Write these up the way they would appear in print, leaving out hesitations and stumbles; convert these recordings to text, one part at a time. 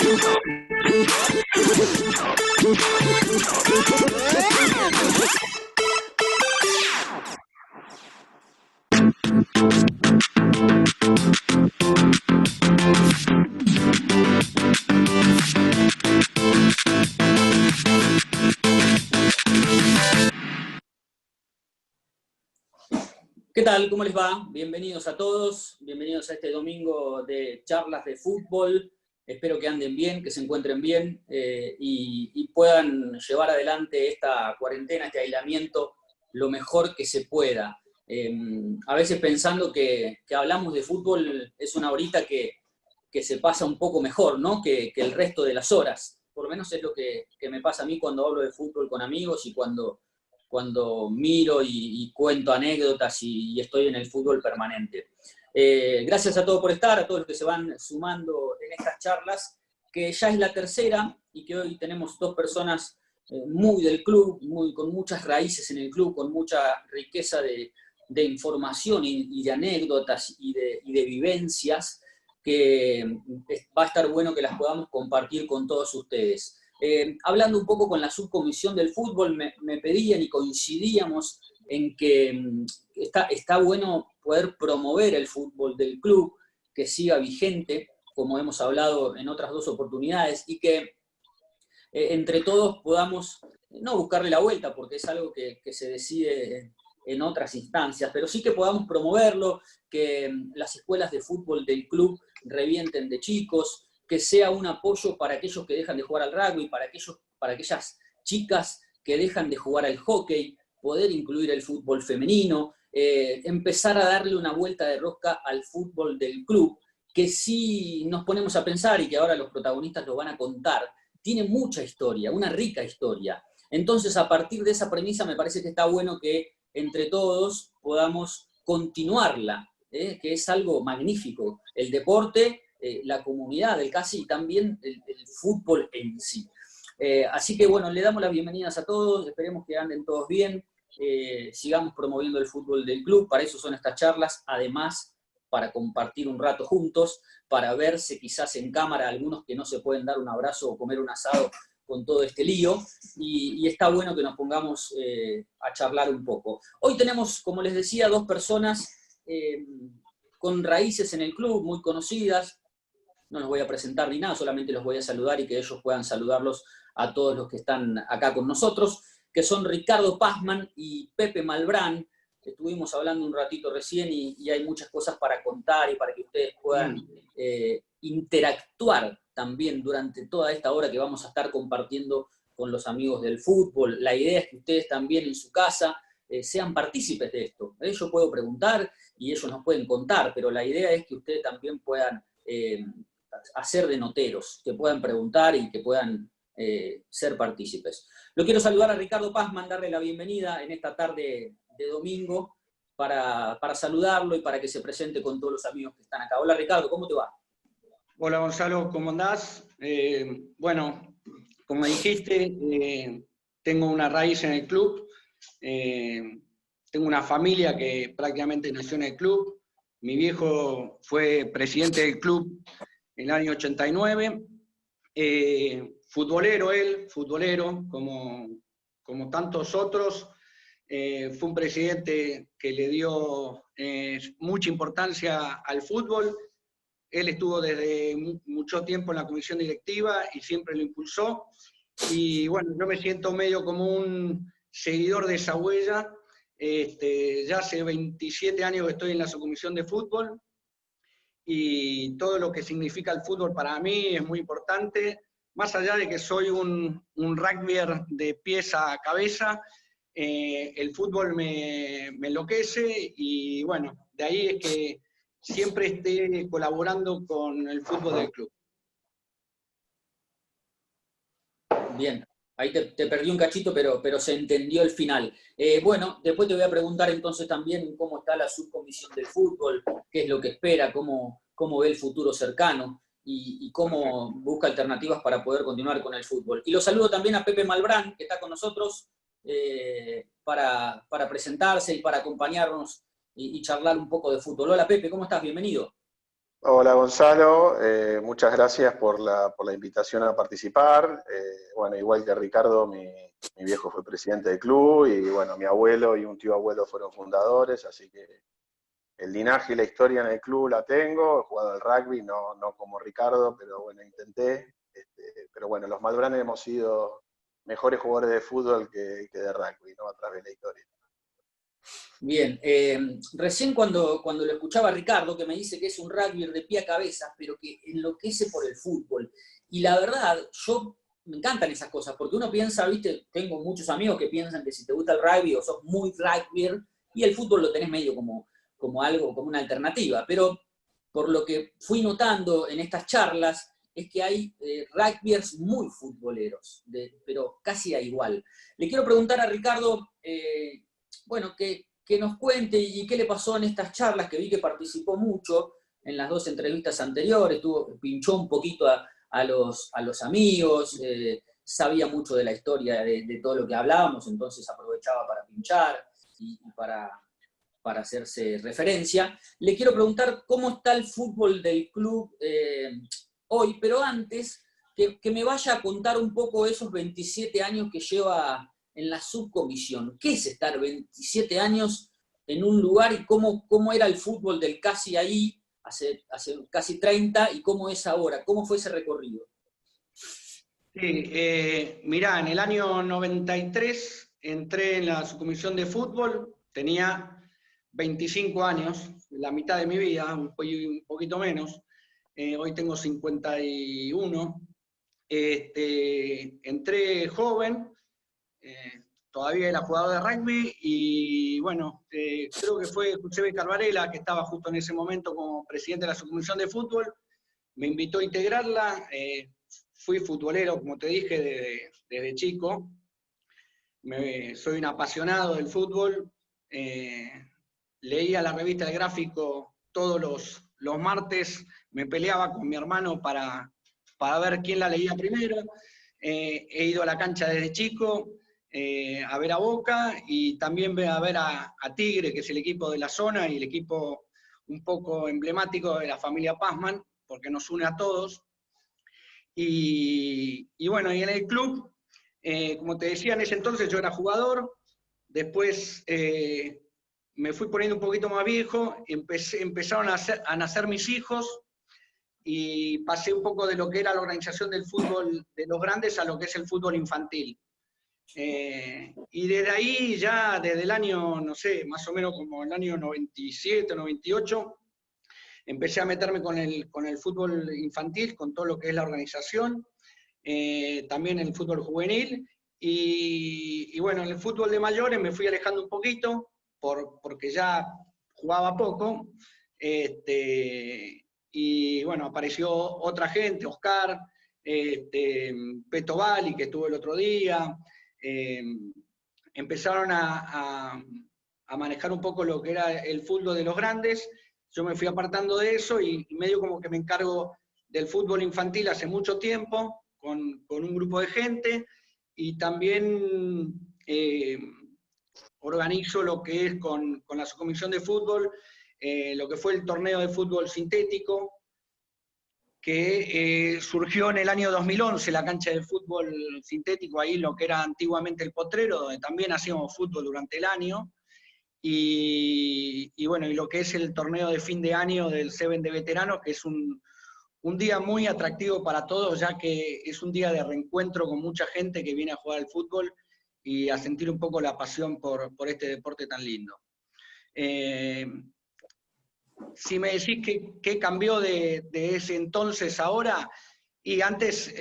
¿Qué tal? ¿Cómo les va? Bienvenidos a todos, bienvenidos a este domingo de charlas de fútbol. Espero que anden bien, que se encuentren bien y puedan llevar adelante esta cuarentena, este aislamiento, lo mejor que se pueda. A veces pensando que hablamos de fútbol es una horita que se pasa un poco mejor, ¿no? que el resto de las horas. Por lo menos es lo que me pasa a mí cuando hablo de fútbol con amigos y cuando miro y cuento anécdotas y estoy en el fútbol permanente. Gracias a todos por estar, a todos los que se van sumando en estas charlas, que ya es la tercera y que hoy tenemos dos personas muy del club, con muchas raíces en el club, con mucha riqueza de información y de anécdotas y de vivencias, que va a estar bueno que las podamos compartir con todos ustedes. Hablando un poco con la subcomisión del fútbol, me pedían y coincidíamos en que está bueno poder promover el fútbol del club, que siga vigente, como hemos hablado en otras dos oportunidades, y que entre todos podamos no buscarle la vuelta, porque es algo que se decide en otras instancias, pero sí que podamos promoverlo, que las escuelas de fútbol del club revienten de chicos, que sea un apoyo para aquellos que dejan de jugar al rugby, para aquellas chicas que dejan de jugar al hockey, poder incluir el fútbol femenino, empezar a darle una vuelta de rosca al fútbol del club, que si nos ponemos a pensar, y que ahora los protagonistas lo van a contar, tiene mucha historia, una rica historia. Entonces, a partir de esa premisa, me parece que está bueno que entre todos podamos continuarla, que es algo magnífico. El deporte, la comunidad del CASI y también el fútbol en sí. Así que bueno, le damos las bienvenidas a todos, esperemos que anden todos bien, sigamos promoviendo el fútbol del club, para eso son estas charlas, además para compartir un rato juntos, para verse quizás en cámara algunos que no se pueden dar un abrazo o comer un asado con todo este lío, y está bueno que nos pongamos a charlar un poco. Hoy tenemos, como les decía, dos personas con raíces en el club, muy conocidas. No los voy a presentar ni nada, solamente los voy a saludar y que ellos puedan saludarlos a todos los que están acá con nosotros, que son Ricardo Pazman y Pepe Malbrán. Estuvimos hablando un ratito recién y hay muchas cosas para contar y para que ustedes puedan interactuar también durante toda esta hora que vamos a estar compartiendo con los amigos del fútbol. La idea es que ustedes también en su casa sean partícipes de esto. Yo puedo preguntar y ellos nos pueden contar, pero la idea es que ustedes también puedan hacer de noteros, que puedan preguntar y que puedan ser partícipes. Lo quiero saludar a Ricardo Pazman, darle la bienvenida en esta tarde de domingo para saludarlo y para que se presente con todos los amigos que están acá. Hola Ricardo, ¿cómo te va? Hola Gonzalo, ¿cómo andás? Bueno, como dijiste, tengo una raíz en el club, tengo una familia que prácticamente nació en el club, mi viejo fue presidente del club en el año 89, futbolero él, futbolero como tantos otros, fue un presidente que le dio mucha importancia al fútbol. Él estuvo desde mucho tiempo en la comisión directiva y siempre lo impulsó. Y bueno, yo me siento medio como un seguidor de esa huella. Ya hace 27 años que estoy en la subcomisión de fútbol y todo lo que significa el fútbol para mí es muy importante. Más allá de que soy un rugbyer de pies a cabeza, el fútbol me enloquece y bueno, de ahí es que siempre esté colaborando con el fútbol del club. Bien, ahí te perdí un cachito, pero se entendió el final. Bueno, después te voy a preguntar entonces también cómo está la subcomisión del fútbol, qué es lo que espera, cómo ve el futuro cercano y cómo busca alternativas para poder continuar con el fútbol. Y lo saludo también a Pepe Malbrán, que está con nosotros para presentarse y para acompañarnos y charlar un poco de fútbol. Hola Pepe, ¿cómo estás? Bienvenido. Hola Gonzalo, muchas gracias por la invitación a participar. Bueno, igual que Ricardo, mi viejo fue presidente del club y bueno, mi abuelo y un tío abuelo fueron fundadores, así que el linaje y la historia en el club la tengo. He jugado al rugby, no como Ricardo, pero bueno, intenté. Pero bueno, los Malbranes hemos sido mejores jugadores de fútbol que de rugby, ¿no? A través de la historia. Bien, recién cuando lo escuchaba a Ricardo, que me dice que es un rugby de pie a cabeza, pero que enloquece por el fútbol. Y la verdad, me encantan esas cosas, porque uno piensa, viste, tengo muchos amigos que piensan que si te gusta el rugby o sos muy rugbyer, y el fútbol lo tenés medio como algo, como una alternativa. Pero por lo que fui notando en estas charlas, es que hay rugbyers muy futboleros, pero casi a igual. Le quiero preguntar a Ricardo, bueno, que nos cuente y qué le pasó en estas charlas, que vi que participó mucho en las dos entrevistas anteriores, pinchó un poquito a los amigos, sabía mucho de la historia de todo lo que hablábamos, entonces aprovechaba para pinchar y para hacerse referencia. Le quiero preguntar cómo está el fútbol del club hoy, pero antes que me vaya a contar un poco esos 27 años que lleva en la subcomisión. ¿Qué es estar 27 años en un lugar y cómo era el fútbol del casi ahí, hace casi 30, y cómo es ahora? ¿Cómo fue ese recorrido? Sí, mirá, en el año 93 entré en la subcomisión de fútbol, tenía 25 años, la mitad de mi vida, un poquito menos. Hoy tengo 51. Entré joven, todavía era jugador de rugby y bueno, creo que fue José Carvarela, que estaba justo en ese momento como presidente de la subcomisión de fútbol, me invitó a integrarla. Fui futbolero, como te dije, desde chico. Soy un apasionado del fútbol. Leía la revista El Gráfico todos los martes. Me peleaba con mi hermano para ver quién la leía primero. He ido a la cancha desde chico a ver a Boca y también a ver a Tigre, que es el equipo de la zona y el equipo un poco emblemático de la familia Pazman, porque nos une a todos. Y bueno, y en el club, como te decía, en ese entonces yo era jugador, después me fui poniendo un poquito más viejo, empezaron a nacer mis hijos y pasé un poco de lo que era la organización del fútbol de los grandes a lo que es el fútbol infantil. Y desde ahí ya, desde el año, no sé, más o menos como el año 97, 98, empecé a meterme con el fútbol infantil, con todo lo que es la organización, también el fútbol juvenil, y bueno, en el fútbol de mayores me fui alejando un poquito, porque ya jugaba poco, y bueno, apareció otra gente, Oscar, Peto Bali, que estuvo el otro día, empezaron a manejar un poco lo que era el fútbol de los grandes. Yo me fui apartando de eso y medio como que me encargo del fútbol infantil hace mucho tiempo, con un grupo de gente, y también organizo lo que es con la subcomisión de fútbol, lo que fue el torneo de fútbol sintético, que surgió en el año 2011, la cancha de fútbol sintético, ahí lo que era antiguamente el Potrero, donde también hacíamos fútbol durante el año. Y bueno, y lo que es el torneo de fin de año del Seven de veteranos, que es un día muy atractivo para todos, ya que es un día de reencuentro con mucha gente que viene a jugar al fútbol y a sentir un poco la pasión por este deporte tan lindo. Si me decís qué cambió de ese entonces ahora, y antes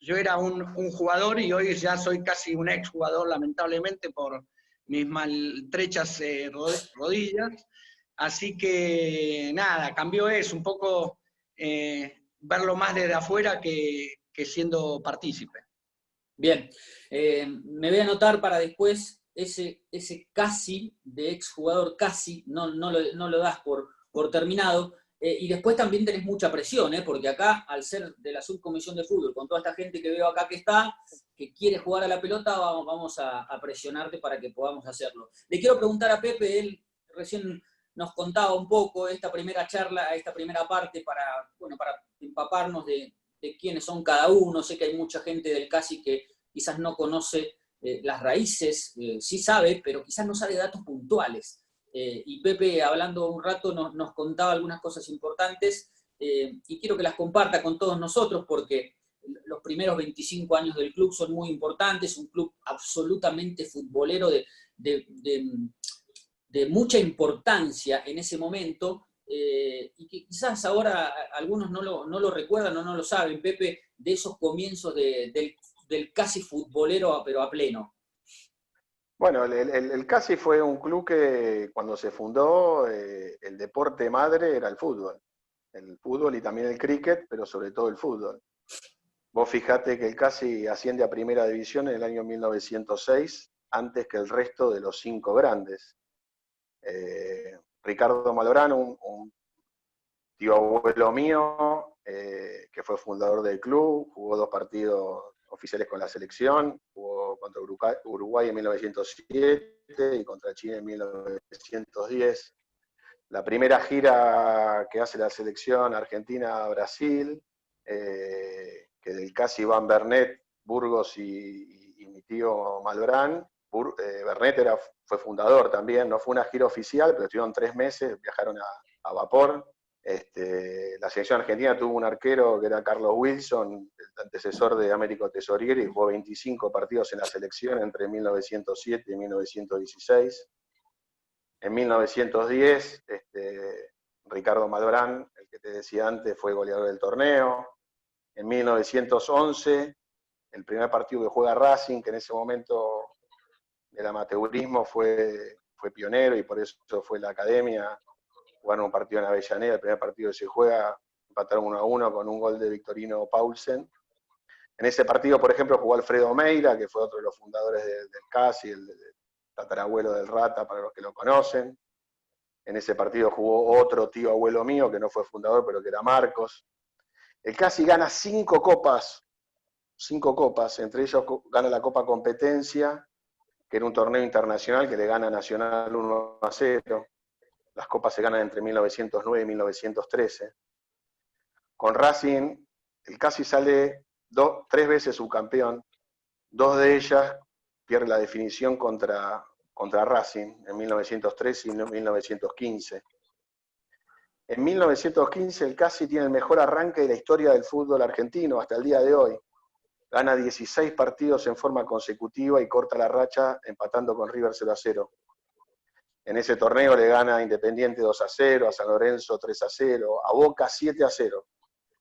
yo era un jugador y hoy ya soy casi un exjugador, lamentablemente, por mis maltrechas rodillas. Así que nada, cambió eso, un poco verlo más desde afuera que siendo partícipe. Bien, me voy a anotar para después ese casi de exjugador, casi, no lo das por terminado. Y después también tenés mucha presión, porque acá, al ser de la subcomisión de fútbol, con toda esta gente que veo acá que quiere jugar a la pelota, vamos a presionarte para que podamos hacerlo. Le quiero preguntar a Pepe, él recién nos contaba un poco esta primera charla, esta primera parte para empaparnos de quiénes son cada uno. Sé que hay mucha gente del CASI que quizás no conoce las raíces, sí sabe, pero quizás no sabe datos puntuales. Y Pepe, hablando un rato, nos contaba algunas cosas importantes y quiero que las comparta con todos nosotros porque los primeros 25 años del club son muy importantes, un club absolutamente futbolero de mucha importancia en ese momento, y que quizás ahora algunos no lo recuerdan o no lo saben, Pepe, de esos comienzos del casi futbolero, pero a pleno. Bueno, el CASI fue un club que cuando se fundó, el deporte madre era el fútbol y también el cricket, pero sobre todo el fútbol. Vos fijate que el CASI asciende a primera división en el año 1906, antes que el resto de los 5 grandes. Ricardo Malbrán, un tío abuelo mío, que fue fundador del club, jugó 2 partidos oficiales con la selección, jugó contra Uruguay en 1907 y contra Chile en 1910. La primera gira que hace la selección argentina a Brasil, que del CASI van Bernet, Burgos y mi tío Malbrán. Bernet fue fundador también, no fue una gira oficial, pero estuvieron 3 meses, viajaron a vapor. La selección argentina tuvo un arquero que era Carlos Wilson, el antecesor de Américo Tesoriere, y jugó 25 partidos en la selección entre 1907 y 1916. En 1910, Ricardo Malbrán, el que te decía antes, fue goleador del torneo. En 1911, el primer partido que juega Racing, que en ese momento el amateurismo fue pionero y por eso fue la academia, jugaron un partido en Avellaneda, el primer partido que se juega, empataron 1-1 con un gol de Victorino Paulsen. En ese partido, por ejemplo, jugó Alfredo Meira, que fue otro de los fundadores del CASI, el tatarabuelo del Rata, para los que lo conocen. En ese partido jugó otro tío abuelo mío, que no fue fundador, pero que era Marcos. El CASI gana 5 copas, entre ellos gana la Copa Competencia, que era un torneo internacional que le gana a Nacional 1-0. Las copas se ganan entre 1909 y 1913. Con Racing, el CASI sale 3 veces subcampeón, 2 de ellas pierde la definición contra Racing en 1913 y 1915. En 1915 el CASI tiene el mejor arranque de la historia del fútbol argentino hasta el día de hoy. Gana 16 partidos en forma consecutiva y corta la racha empatando con River 0-0. En ese torneo le gana a Independiente 2-0, a San Lorenzo 3-0, a Boca 7-0.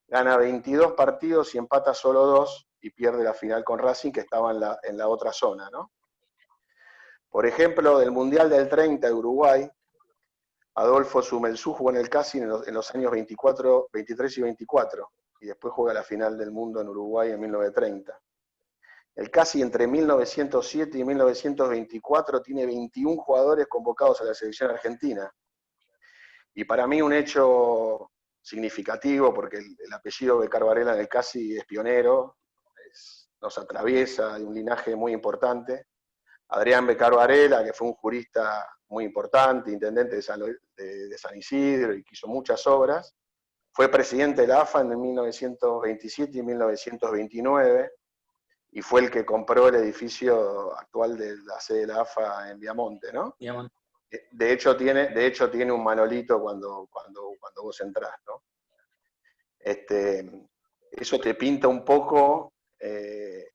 Gana 22 partidos y empata solo 2 y pierde la final con Racing, que estaba en la otra zona, ¿no? Por ejemplo, del Mundial del 30 de Uruguay, Adolfo Sumelsú jugó en el CASI en los años 23 y 24, y después juega la final del mundo en Uruguay en 1930. El CASI entre 1907 y 1924 tiene 21 jugadores convocados a la selección argentina. Y para mí un hecho significativo, porque el apellido de Varela en el CASI es pionero, nos atraviesa de un linaje muy importante. Adrián Becar Varela, que fue un jurista muy importante, intendente de San Isidro y que hizo muchas obras, fue presidente de la AFA en 1927 y 1929, y fue el que compró el edificio actual de la sede de la AFA en Viamonte, ¿no? Viamonte. De hecho tiene un manolito cuando vos entrás, ¿no? Eso te pinta un poco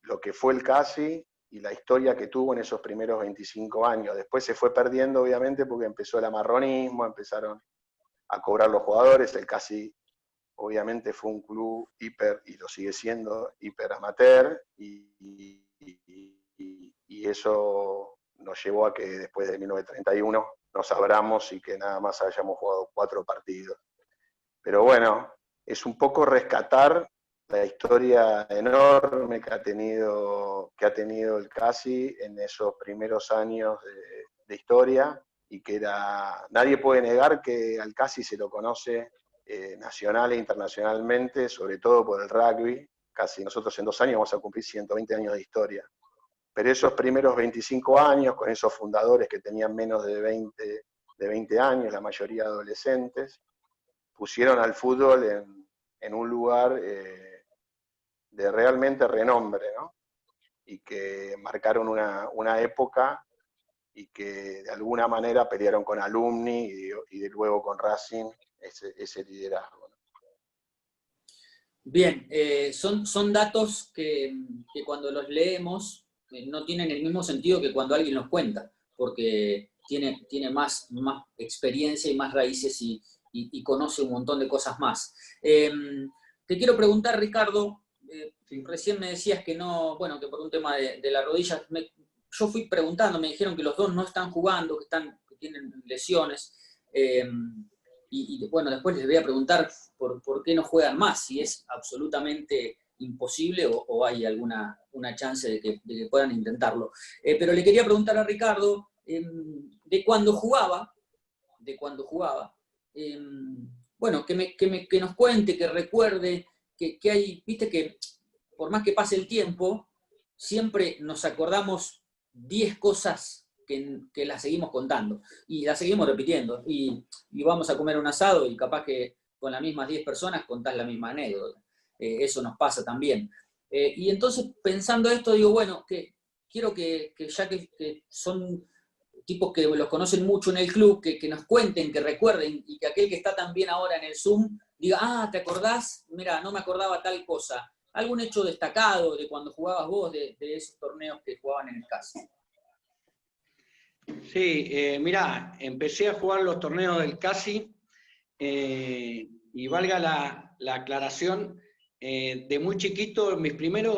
lo que fue el CASI y la historia que tuvo en esos primeros 25 años. Después se fue perdiendo, obviamente, porque empezó el amarronismo, empezaron a cobrar los jugadores. El CASI, obviamente, fue un club y lo sigue siendo, hiper amateur, y eso nos llevó a que después de 1931 nos abramos y que nada más hayamos jugado 4 partidos. Pero bueno, es un poco rescatar la historia enorme que ha tenido el CASI en esos primeros años de historia, y que nadie puede negar que al CASI se lo conoce nacional e internacionalmente, sobre todo por el rugby. Casi nosotros en 2 años vamos a cumplir 120 años de historia. Pero esos primeros 25 años, con esos fundadores que tenían menos de de 20 años, la mayoría adolescentes, pusieron al fútbol en un lugar de realmente renombre, ¿no? Y que marcaron una época y que de alguna manera pelearon con Alumni y de luego con Racing ese liderazgo, ¿no? Bien, son datos que cuando los leemos no tienen el mismo sentido que cuando alguien los cuenta, porque tiene más experiencia y más raíces y conoce un montón de cosas más. Te quiero preguntar, Ricardo, recién me decías que no, bueno, que por un tema de la rodilla, yo fui preguntando, me dijeron que los dos no están jugando, que tienen lesiones. Y bueno, después les voy a preguntar por qué no juegan más, si es absolutamente imposible o hay una chance de que puedan intentarlo. Pero le quería preguntar a Ricardo de cuando jugaba, bueno, que nos cuente, que recuerde, que hay, viste que por más que pase el tiempo, siempre nos acordamos 10 cosas que las seguimos contando y las seguimos repitiendo y vamos a comer un asado y capaz que con las mismas 10 personas contás la misma anécdota. Eso nos pasa también. Y entonces pensando esto digo, bueno, que quiero que ya que son tipos que los conocen mucho en el club, que nos cuenten, que recuerden y que aquel que está también ahora en el Zoom diga, ah, ¿te acordás? Mira, no me acordaba tal cosa. ¿Algún hecho destacado de cuando jugabas vos, de esos torneos que jugaban en el CASI? Sí, mirá, empecé a jugar los torneos del CASI y valga la aclaración, de muy chiquito, mi primer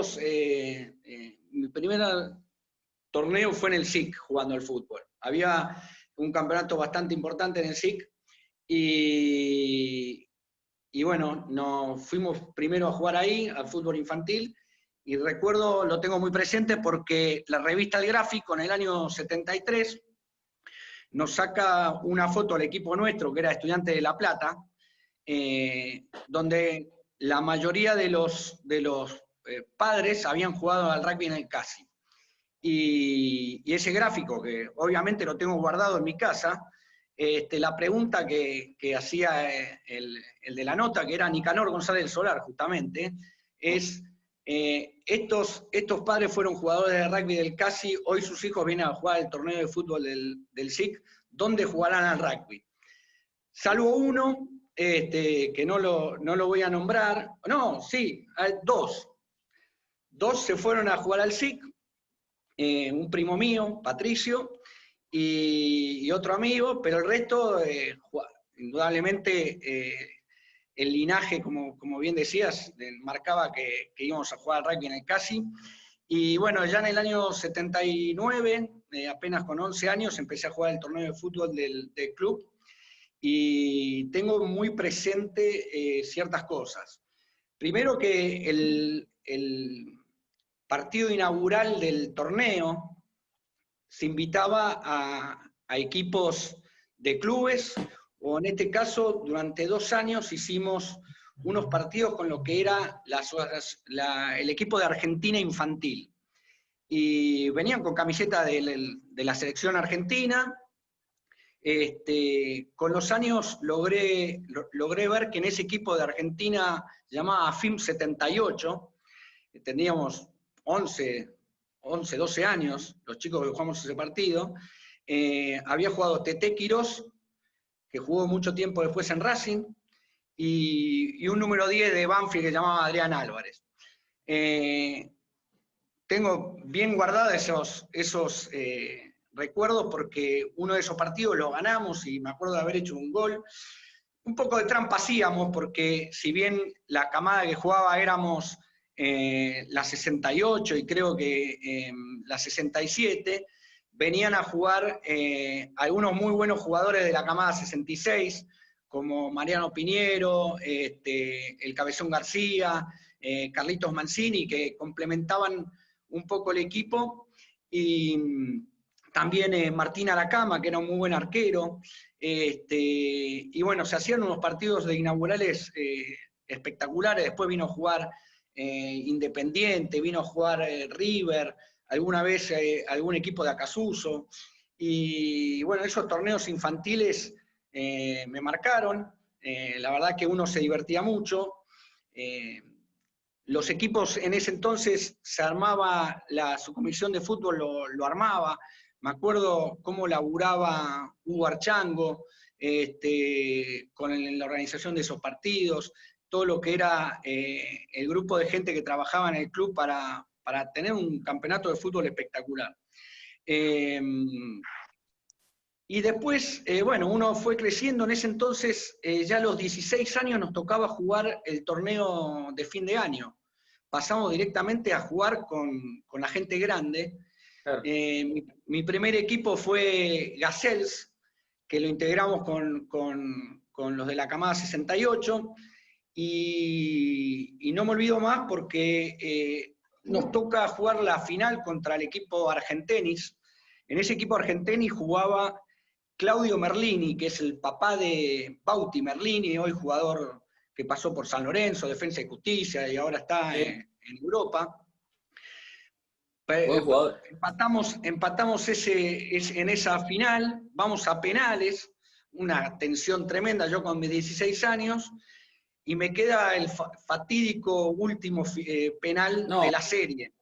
torneo fue en el SIC jugando al fútbol. Había un campeonato bastante importante en el SIC y bueno, nos fuimos primero a jugar ahí, al fútbol infantil, y recuerdo, lo tengo muy presente porque la revista El Gráfico en el año 73 nos saca una foto al equipo nuestro, que era Estudiantes de La Plata, donde la mayoría de los padres habían jugado al rugby en el CASI. Y ese gráfico, que obviamente lo tengo guardado en mi casa, la pregunta que hacía el de la nota, que era Nicanor González Solar, justamente, es, estos padres fueron jugadores de rugby del CASI, hoy sus hijos vienen a jugar el torneo de fútbol del SIC, ¿dónde jugarán al rugby? Salvo uno, que no lo voy a nombrar, no, sí, dos. Dos se fueron a jugar al SIC, un primo mío, Patricio, y otro amigo, pero el resto, indudablemente, el linaje, como bien decías, marcaba que íbamos a jugar al rugby en el CASI. Y bueno, ya en el año 79, apenas con 11 años, empecé a jugar el torneo de fútbol del club, y tengo muy presente ciertas cosas. Primero que el partido inaugural del torneo se invitaba a equipos de clubes, o en este caso, durante 2 años hicimos unos partidos con lo que era el equipo de Argentina infantil. Y venían con camiseta de la selección argentina. Con los años logré ver que en ese equipo de Argentina, llamada AFIM 78, teníamos 11, 12 años, los chicos que jugamos ese partido, había jugado Tete Quirós, que jugó mucho tiempo después en Racing, y un número 10 de Banfield que se llamaba Adrián Álvarez. Tengo bien guardados esos recuerdos porque uno de esos partidos lo ganamos y me acuerdo de haber hecho un gol. Un poco de trampa hacíamos porque si bien la camada que jugaba éramos la 68 y creo que la 67, venían a jugar algunos muy buenos jugadores de la camada 66, como Mariano Piñero, el Cabezón García, Carlitos Mancini, que complementaban un poco el equipo, y también Martín Aracama, que era un muy buen arquero, y bueno, se hacían unos partidos de inaugurales espectaculares. Después vino a jugar Independiente, vino a jugar River, alguna vez algún equipo de Acasuso, Y bueno, esos torneos infantiles me marcaron. La verdad que uno se divertía mucho. Los equipos en ese entonces se armaba, la subcomisión de fútbol lo armaba. Me acuerdo cómo laburaba Hugo Archango con la organización de esos partidos, todo lo que era el grupo de gente que trabajaba en el club para tener un campeonato de fútbol espectacular. Y después, bueno, uno fue creciendo. En ese entonces, ya a los 16 años nos tocaba jugar el torneo de fin de año. Pasamos directamente a jugar con la gente grande. Claro. Mi primer equipo fue Gazelles, que lo integramos con los de la camada 68, y no me olvido más porque nos toca jugar la final contra el equipo Argentenis. En ese equipo Argentenis jugaba Claudio Merlini, que es el papá de Bauti Merlini, hoy jugador que pasó por San Lorenzo, Defensa y Justicia, y ahora está en Europa. Buen jugador. Empatamos en esa final, vamos a penales, una tensión tremenda, yo con mis 16 años, y me queda el fatídico último penal de la serie.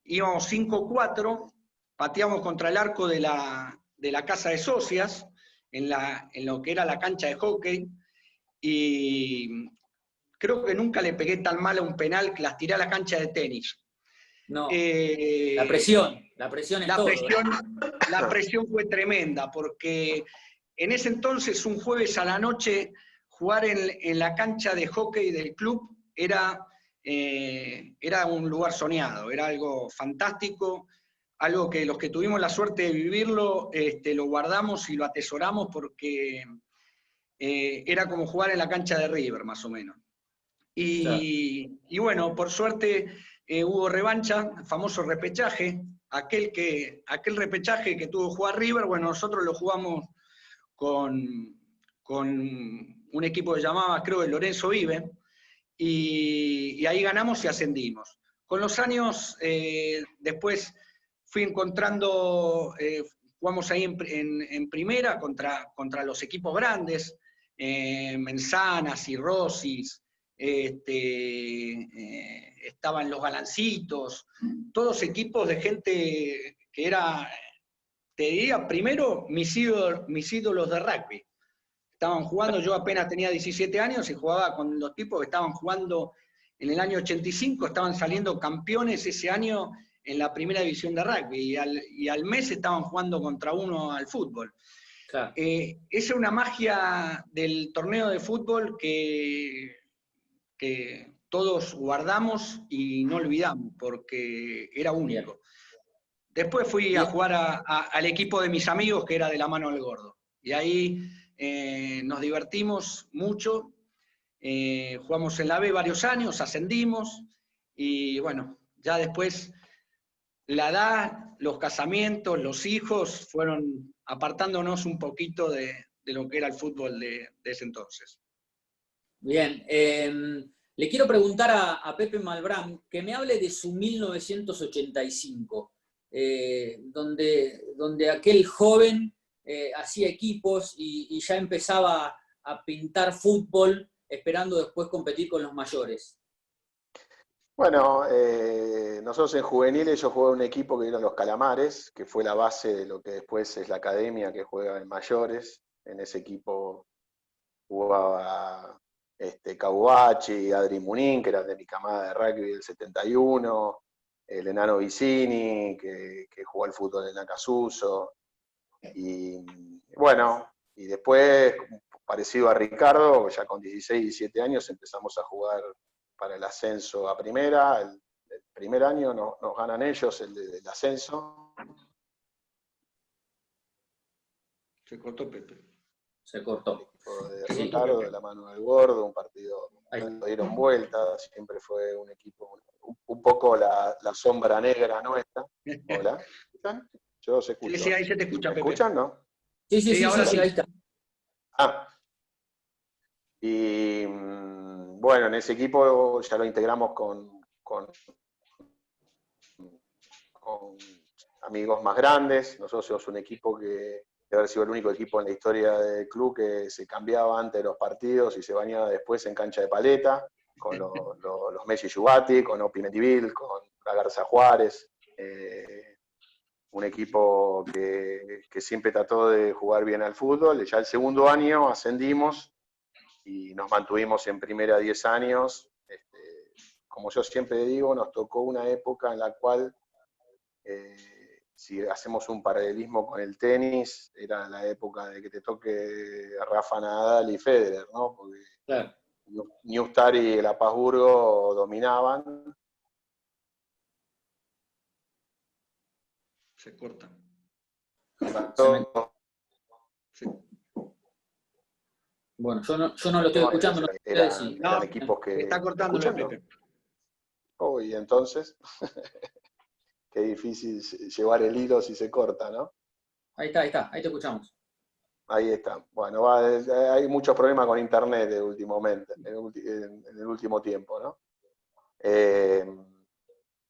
Íbamos 5-4, pateamos contra el arco de la Casa de Socias, en lo que era la cancha de hockey, y creo que nunca le pegué tan mal a un penal que las tiré a la cancha de tenis. No, la presión es todo. La presión fue tremenda, porque en ese entonces, un jueves a la noche, jugar en la cancha de hockey del club era un lugar soñado, era algo fantástico, algo que los que tuvimos la suerte de vivirlo, lo guardamos y lo atesoramos porque era como jugar en la cancha de River, más o menos. Y bueno, por suerte hubo revancha, famoso repechaje, aquel repechaje que tuvo que jugar River, bueno, nosotros lo jugamos con un equipo que llamaba, creo, el Lorenzo Vive, y ahí ganamos y ascendimos. Con los años, después fui encontrando, jugamos ahí en primera contra los equipos grandes, Mensanas y Rosis, estaban los Galancitos, todos equipos de gente que era, te diría, primero mis ídolos de rugby. Estaban jugando, yo apenas tenía 17 años y jugaba con los tipos que estaban jugando en el año 85, estaban saliendo campeones ese año en la primera división de rugby, y al mes estaban jugando contra uno al fútbol. Claro. Esa es una magia del torneo de fútbol que todos guardamos y no olvidamos, porque era único. Bien. Después fui a jugar al equipo de mis amigos, que era de la mano del Gordo. Y ahí nos divertimos mucho, jugamos en la B varios años, ascendimos, y bueno, ya después la edad, los casamientos, los hijos, fueron apartándonos un poquito de lo que era el fútbol de ese entonces. Bien, le quiero preguntar a Pepe Malbrán que me hable de su 1985, donde aquel joven hacía equipos y ya empezaba a pintar fútbol, esperando después competir con los mayores. Bueno, nosotros en juveniles yo jugué en un equipo que eran los Calamares, que fue la base de lo que después es la academia que juega en mayores. En ese equipo jugaba Caguachi, Adri Munín, que era de mi camada de rugby del 71, el enano Vicini, que jugó al fútbol en Acasuso, y bueno, y después, parecido a Ricardo, ya con 16, 17 años empezamos a jugar para el ascenso a primera. El primer año nos ganan ellos el ascenso. Se cortó Pepe. Se cortó. De Ricardo, de la mano del Gordo, un partido lo dieron vuelta, siempre fue un equipo, un poco la sombra negra nuestra. Hola, ¿escuchan? Yo se escucho. Sí, ahí se te escucha, ¿Me Pepe. escuchan, no? Sí, ahora sí, ahí está. Y bueno, en ese equipo ya lo integramos con amigos más grandes. Nosotros somos un equipo que debe haber sido el único equipo en la historia del club que se cambiaba antes de los partidos y se bañaba después en cancha de paleta, con los Messi Yubati, con Opi Metibil, con la Garza Juárez. Un equipo que siempre trató de jugar bien al fútbol. Ya el segundo año ascendimos y nos mantuvimos en primera 10 años. Como yo siempre digo, nos tocó una época en la cual, si hacemos un paralelismo con el tenis, era la época de que te toque Rafa Nadal y Federer, ¿no? Porque claro. New Star y el Apasburgo dominaban. Se corta. Sí. Bueno, yo no lo estoy escuchando. No eran equipos que... Está cortando, Pepe. Oh, y entonces, qué difícil llevar el hilo si se corta, ¿no? Ahí está, ahí te escuchamos. Ahí está. Bueno, hay muchos problemas con internet últimamente, en el último tiempo, ¿no?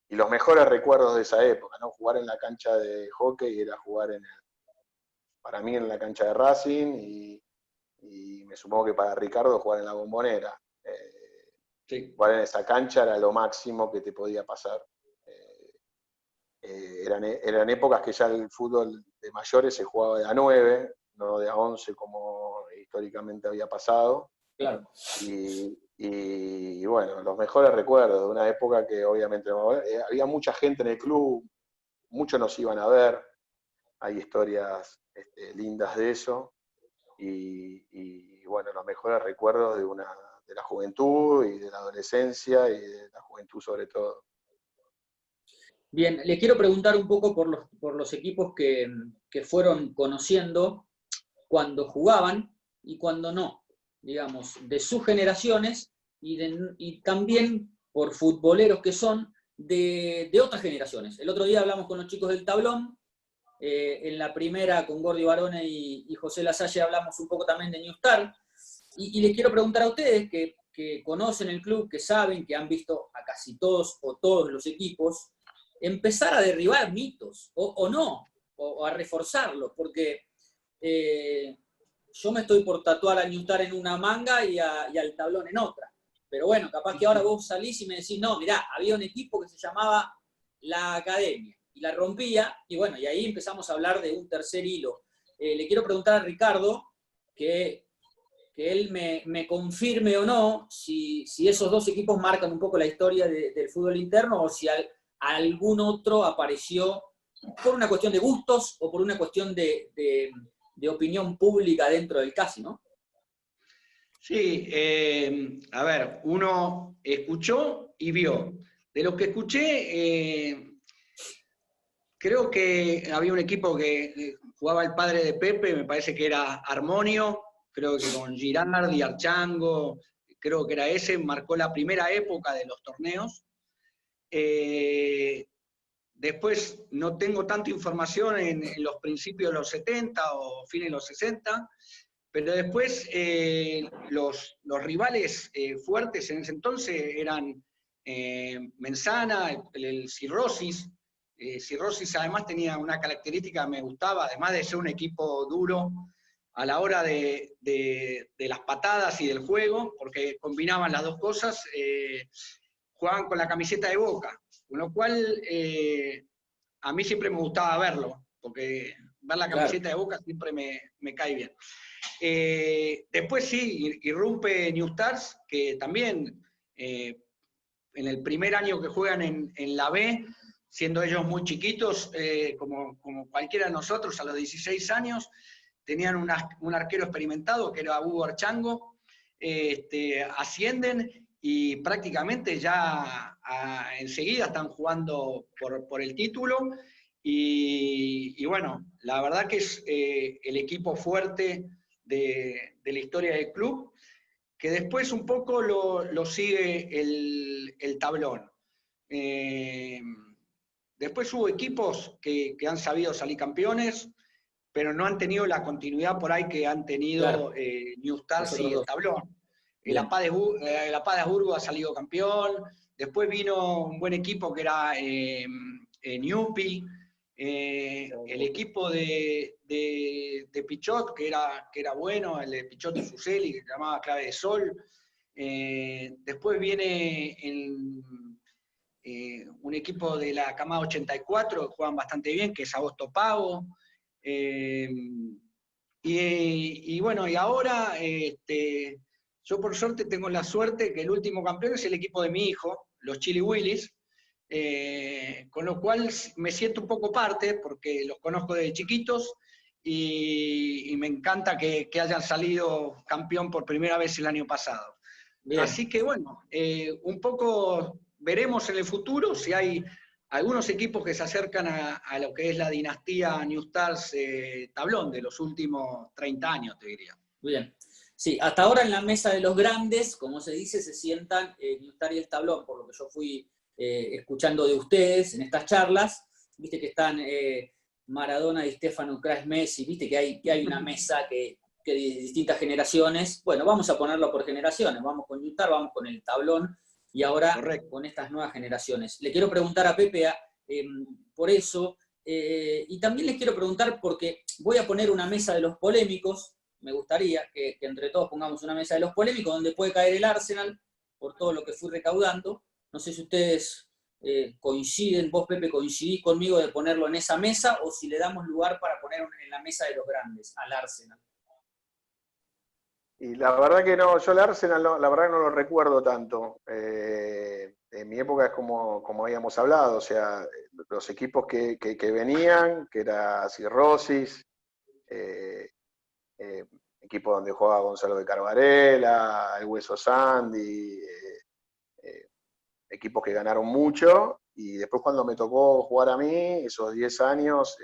Y los mejores recuerdos de esa época, ¿no? Jugar en la cancha de hockey era jugar para mí en la cancha de Racing y me supongo que para Ricardo jugar en la Bombonera. Sí. Jugar en esa cancha era lo máximo que te podía pasar. Eran épocas que ya el fútbol de mayores se jugaba de A9, no de A11 como históricamente había pasado. Claro. Y bueno, los mejores recuerdos de una época que obviamente había mucha gente en el club, muchos nos iban a ver, hay historias lindas de eso, y bueno, los mejores recuerdos de la juventud y de la adolescencia y de la juventud sobre todo. Bien, les quiero preguntar un poco por los equipos que fueron conociendo cuando jugaban y cuando no, digamos, de sus generaciones y también por futboleros que son de otras generaciones. El otro día hablamos con los chicos del Tablón, en la primera con Gordi Barone y José Lasalle hablamos un poco también de New Star, y les quiero preguntar a ustedes que conocen el club, que saben, que han visto a casi todos o todos los equipos, empezar a derribar mitos, o no, o a reforzarlos, porque yo me estoy por tatuar a New Star en una manga y al Tablón en otra. Pero bueno, capaz que ahora vos salís y me decís, no, mirá, había un equipo que se llamaba La Academia, y la rompía, y bueno, y ahí empezamos a hablar de un tercer hilo. Le quiero preguntar a Ricardo que él me confirme o no si esos dos equipos marcan un poco la historia del fútbol interno o si algún otro apareció por una cuestión de gustos o por una cuestión de opinión pública dentro del CASI, ¿no? Sí, a ver, uno escuchó y vio. De lo que escuché, creo que había un equipo que jugaba el padre de Pepe, me parece que era Armonio, creo que con Girardi, Archango, creo que era ese, marcó la primera época de los torneos. Después no tengo tanta información en los principios de los 70 o fines de los 60, pero después los rivales fuertes en ese entonces eran Menzana, el Cirrosis. Cirrosis además tenía una característica que me gustaba, además de ser un equipo duro a la hora de las patadas y del juego, porque combinaban las dos cosas, jugaban con la camiseta de Boca, con lo cual a mí siempre me gustaba verlo, porque ver la camiseta de Boca siempre me cae bien. Después sí, irrumpe New Stars, que también en el primer año que juegan en la B, siendo ellos muy chiquitos, como cualquiera de nosotros, a los 16 años, tenían un arquero experimentado, que era Hugo Archango, ascienden y prácticamente ya enseguida están jugando por el título, y bueno, la verdad que es el equipo fuerte de la historia del club, que después un poco lo sigue el Tablón. Después hubo equipos que han sabido salir campeones, pero no han tenido la continuidad por ahí que han tenido New Stars y el Tablón. La Paz de Habsburgo ha salido campeón, después vino un buen equipo que era Newpi, El equipo de Pichot, que era bueno, el de Pichot y Fuseli, que se llamaba Clave de Sol. Después viene un equipo de la camada 84, que juegan bastante bien, que es Agosto Pago. Y bueno, y ahora yo por suerte tengo la suerte que el último campeón es el equipo de mi hijo, los Chili Willis, con lo cual me siento un poco parte, porque los conozco desde chiquitos, y me encanta que hayan salido campeón por primera vez el año pasado. Bien. Así que bueno, un poco veremos en el futuro si hay algunos equipos que se acercan a lo que es la dinastía New Stars Tablón de los últimos 30 años, te diría. Bien. Sí, hasta ahora en la mesa de los grandes, como se dice, se sientan New Stars y el Tablón, por lo que yo fui escuchando de ustedes en estas charlas. Viste que están Maradona, Di Stéfano, Crash, Messi, viste que hay una mesa que de distintas generaciones. Bueno, vamos a ponerlo por generaciones, vamos con New Stars, vamos con el Tablón, y ahora correcto, con estas nuevas generaciones. Le quiero preguntar a Pepe por eso, y también les quiero preguntar porque voy a poner una mesa de los polémicos. Me gustaría que entre todos pongamos una mesa de los polémicos donde puede caer el Arsenal por todo lo que fui recaudando. No sé si ustedes coinciden, vos Pepe coincidís conmigo de ponerlo en esa mesa, o si le damos lugar para poner en la mesa de los grandes al Arsenal. Y la verdad que no, yo el Arsenal la verdad no lo recuerdo tanto. En mi época es como habíamos hablado, o sea, los equipos que venían, que era Cirrosis, equipo donde jugaba Gonzalo de Carvarela, el Hueso Sandy, equipos que ganaron mucho, y después cuando me tocó jugar a mí, esos 10 años,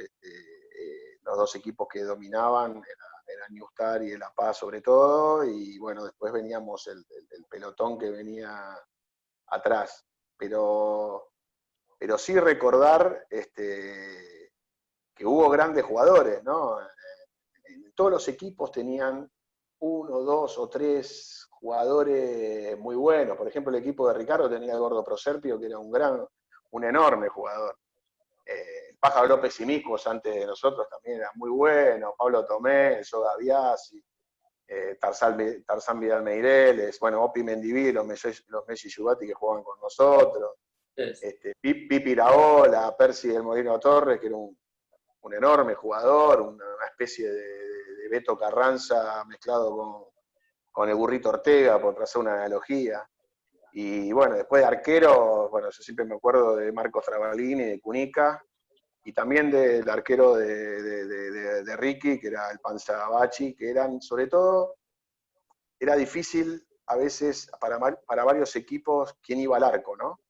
los dos equipos que dominaban eran New Star y el La Paz sobre todo, y bueno, después veníamos el pelotón que venía atrás. Pero sí recordar que hubo grandes jugadores, ¿no? Todos los equipos tenían 1, 2 o 3 jugadores muy buenos. Por ejemplo, el equipo de Ricardo tenía el Gordo Proserpio, que era un enorme jugador. Pájaro López y Micos, antes de nosotros, también eran muy buenos. Pablo Tomé, el Soda Biasi, Tarzán Vidal Meireles, bueno, Opi Mendiví, los Messi Yubati que jugaban con nosotros. Pipi Iraola, Percy del Molino Torres, que era un enorme jugador, una especie de Beto Carranza mezclado con el Burrito Ortega, por trazar una analogía. Y bueno, después de arquero, bueno, yo siempre me acuerdo de Marcos Travalini, de Cunica, y también del arquero de Ricky, que era el Panza Bachi, que eran, sobre todo, era difícil a veces para varios equipos quién iba al arco, ¿no?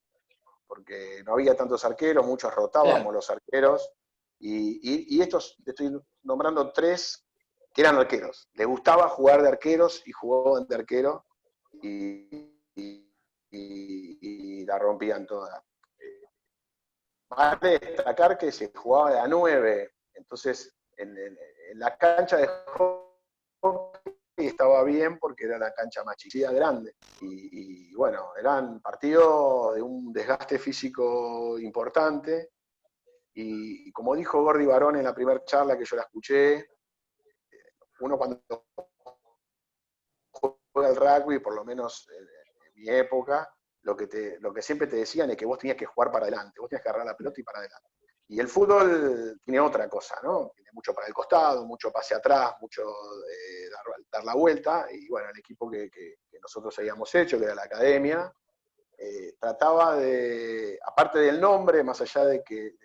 Porque no había tantos arqueros, muchos rotábamos los arqueros, y estos, te estoy nombrando 3 que eran arqueros. Les gustaba jugar de arqueros y jugaban de arquero y la rompían toda. Vale destacar que se jugaba de a 9, entonces en la cancha de hockey estaba bien porque era la cancha más chiquita, grande. Y bueno, eran partidos de un desgaste físico importante. Y como dijo Gordi Barón en la primera charla que yo la escuché, uno cuando juega al rugby, por lo menos en mi época, lo que siempre te decían es que vos tenías que jugar para adelante, vos tenías que agarrar la pelota y para adelante. Y el fútbol tiene otra cosa, ¿no? Tiene mucho para el costado, mucho pase atrás, mucho dar la vuelta, y bueno, el equipo que nosotros habíamos hecho, que era la academia, trataba de, aparte del nombre, más allá de que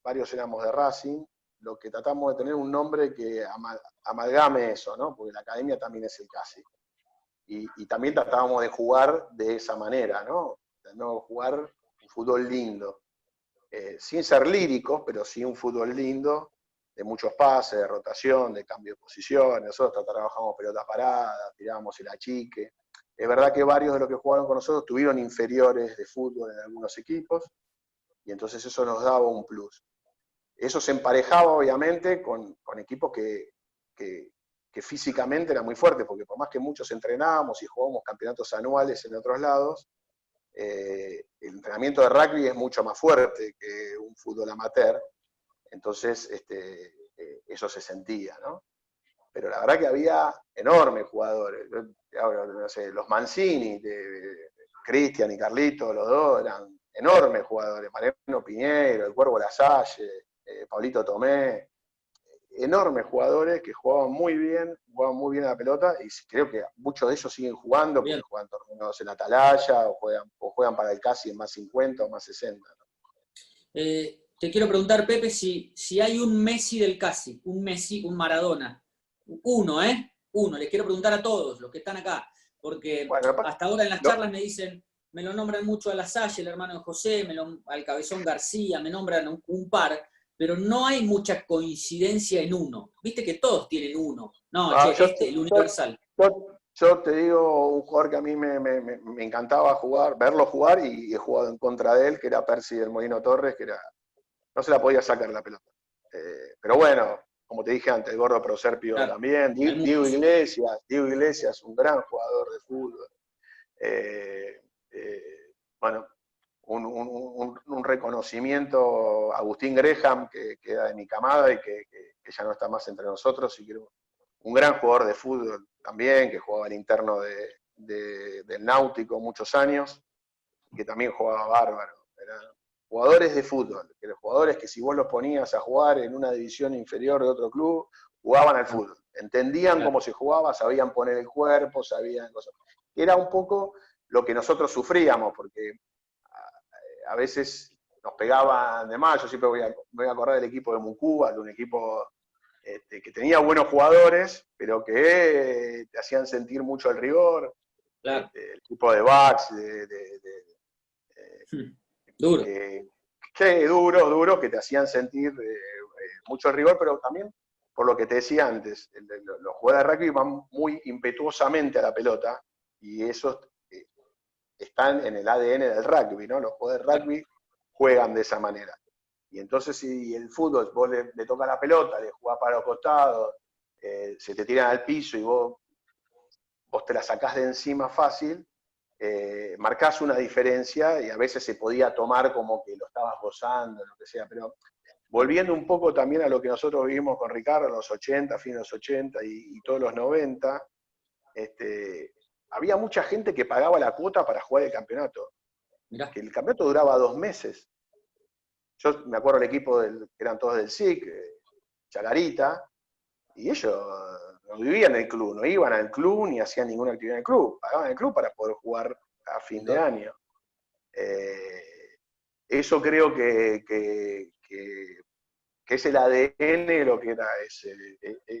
varios éramos de Racing, lo que tratamos de tener un nombre que amalgame eso, ¿no? Porque la academia también es el CASI. Y también tratábamos de jugar de esa manera, ¿no? De no jugar un fútbol lindo. Sin ser líricos, pero sí un fútbol lindo, de muchos pases, de rotación, de cambio de posición. Nosotros trabajamos pelotas paradas, tirábamos el achique. Es verdad que varios de los que jugaron con nosotros tuvieron inferiores de fútbol en algunos equipos, y entonces eso nos daba un plus. Eso se emparejaba, obviamente, con equipos que físicamente eran muy fuertes, porque por más que muchos entrenábamos y jugábamos campeonatos anuales en otros lados, el entrenamiento de rugby es mucho más fuerte que un fútbol amateur, Entonces, eso se sentía, ¿no? Pero la verdad que había enormes jugadores. No sé, los Mancini, Cristian y Carlito, los dos eran enormes jugadores. Mariano Piñero, el Cuervo Lasalle, Pablito Tomé, enormes jugadores que jugaban muy bien a la pelota, y creo que muchos de ellos siguen jugando, porque juegan torneos en Atalaya, o juegan para el CASI en más 50 o más 60. ¿No? Te quiero preguntar, Pepe, si hay un Messi del CASI, un Messi, un Maradona. Uno, Uno. Les quiero preguntar a todos los que están acá, porque bueno, hasta ahora en las charlas me dicen, me lo nombran mucho a Lasalle, el hermano de José, al Cabezón García, me nombran un par, pero no hay mucha coincidencia en uno. Viste que todos tienen uno. No, el universal. Yo te digo, un jugador que a mí me encantaba verlo jugar, y he jugado en contra de él, que era Percy del Molino Torres, que no se la podía sacar la pelota. Pero bueno, como te dije antes, el Gordo Proserpio también, Diego Iglesias, un gran jugador de fútbol. Bueno, un reconocimiento a Agustín Graham, que era de mi camada y que ya no está más entre nosotros, y que era un gran jugador de fútbol también, que jugaba al interno del Náutico muchos años, y que también jugaba bárbaro. Eran jugadores de fútbol, que los jugadores que si vos los ponías a jugar en una división inferior de otro club, jugaban al fútbol. Entendían cómo se jugaba, sabían poner el cuerpo, sabían cosas. Era un poco lo que nosotros sufríamos, porque a veces nos pegaban de más. Yo siempre voy a acordar del equipo de Mucuba, de un equipo que tenía buenos jugadores, pero que te hacían sentir mucho el rigor. Claro. El equipo de Bax, duro. Duro, que te hacían sentir mucho el rigor, pero también, por lo que te decía antes, los jugadores de rugby van muy impetuosamente a la pelota, y eso están en el ADN del rugby, ¿no? Los jugadores de rugby juegan de esa manera. Y entonces, si el fútbol vos le toca la pelota, le jugás para los costados, se te tiran al piso y vos te la sacás de encima fácil, marcás una diferencia, y a veces se podía tomar como que lo estabas gozando, lo que sea. Pero volviendo un poco también a lo que nosotros vivimos con Ricardo en los 80, fines de los 80 y todos los 90, había mucha gente que pagaba la cuota para jugar el campeonato. Mirá. Que el campeonato duraba 2 meses. Yo me acuerdo del equipo que eran todos del SIC, Chacarita, y ellos no vivían en el club, no iban al club ni hacían ninguna actividad en el club, pagaban el club para poder jugar a fin de año. Eso creo que es el ADN de lo que era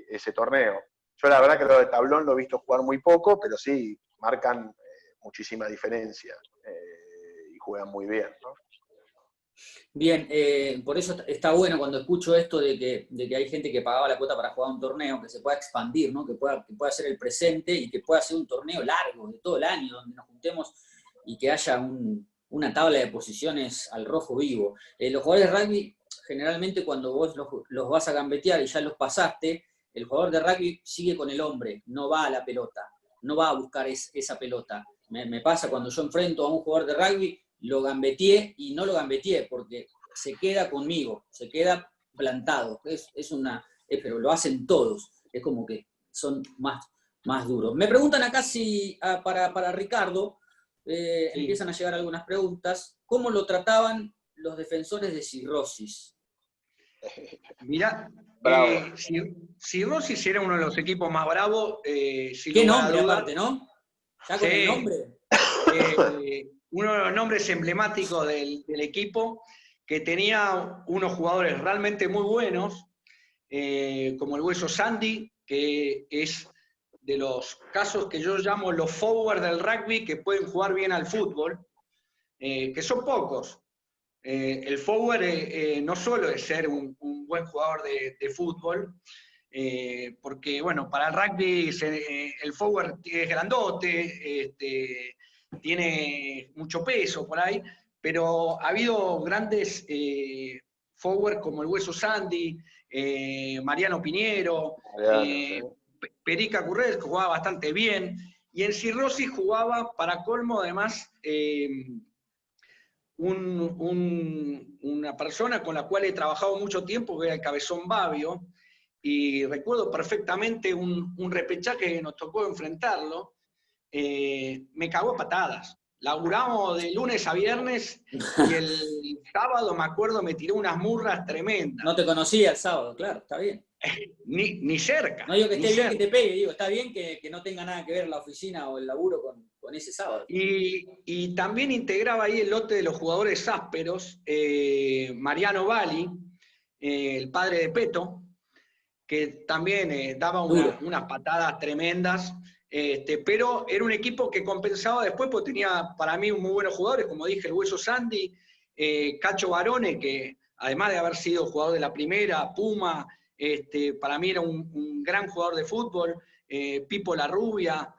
ese torneo. Yo la verdad que lo de tablón lo he visto jugar muy poco, pero sí marcan muchísima diferencia y juegan muy bien, ¿no? Bien, por eso está bueno cuando escucho esto de que hay gente que pagaba la cuota para jugar un torneo, que se pueda expandir, ¿no? que pueda ser el presente, y que pueda ser un torneo largo de todo el año, donde nos juntemos y que haya una tabla de posiciones al rojo vivo. Los jugadores de rugby, generalmente cuando vos los vas a gambetear y ya los pasaste, el jugador de rugby sigue con el hombre, no va a la pelota, no va a buscar esa pelota. Me pasa cuando yo enfrento a un jugador de rugby, lo gambeteé y no lo gambeteé, porque se queda conmigo, se queda plantado. Pero lo hacen todos, es como que son más duros. Me preguntan acá si, para Ricardo, sí. Empiezan a llegar algunas preguntas, ¿cómo lo trataban los defensores de cirrosis? Mirá, Cirrosis era uno de los equipos más bravos. Qué nombre aparte, ¿no? Ya con el nombre. Uno de los nombres emblemáticos del equipo, que tenía unos jugadores realmente muy buenos, como el Hueso Sandy, que es de los casos que yo llamo los forward del rugby, que pueden jugar bien al fútbol, que son pocos. El forward no solo es ser un buen jugador de fútbol, porque, bueno, para el rugby el forward es grandote, tiene mucho peso por ahí, pero ha habido grandes forward como el Hueso Sandy, Mariano Piñero, Perica Currés, que jugaba bastante bien, y en Cirrosis jugaba, para colmo, además, una persona con la cual he trabajado mucho tiempo, que era el Cabezón Babio, y recuerdo perfectamente un repechaje que nos tocó enfrentarlo, me cagó a patadas. Laburamos de lunes a viernes y el sábado, me acuerdo, me tiró unas murras tremendas. No te conocía el sábado, claro, está bien. Ni cerca. No digo que ni esté bien cerca. que te pegue, digo, está bien que no tenga nada que ver la oficina o el laburo con ese sábado. Y también integraba ahí el lote de los jugadores ásperos, Mariano Valli, el padre de Peto, que también daba unas patadas tremendas, pero era un equipo que compensaba después, porque tenía para mí muy buenos jugadores, como dije, el Hueso Sandy, Cacho Barone, que además de haber sido jugador de la primera, Puma, para mí era un gran jugador de fútbol, Pipo La Rubia,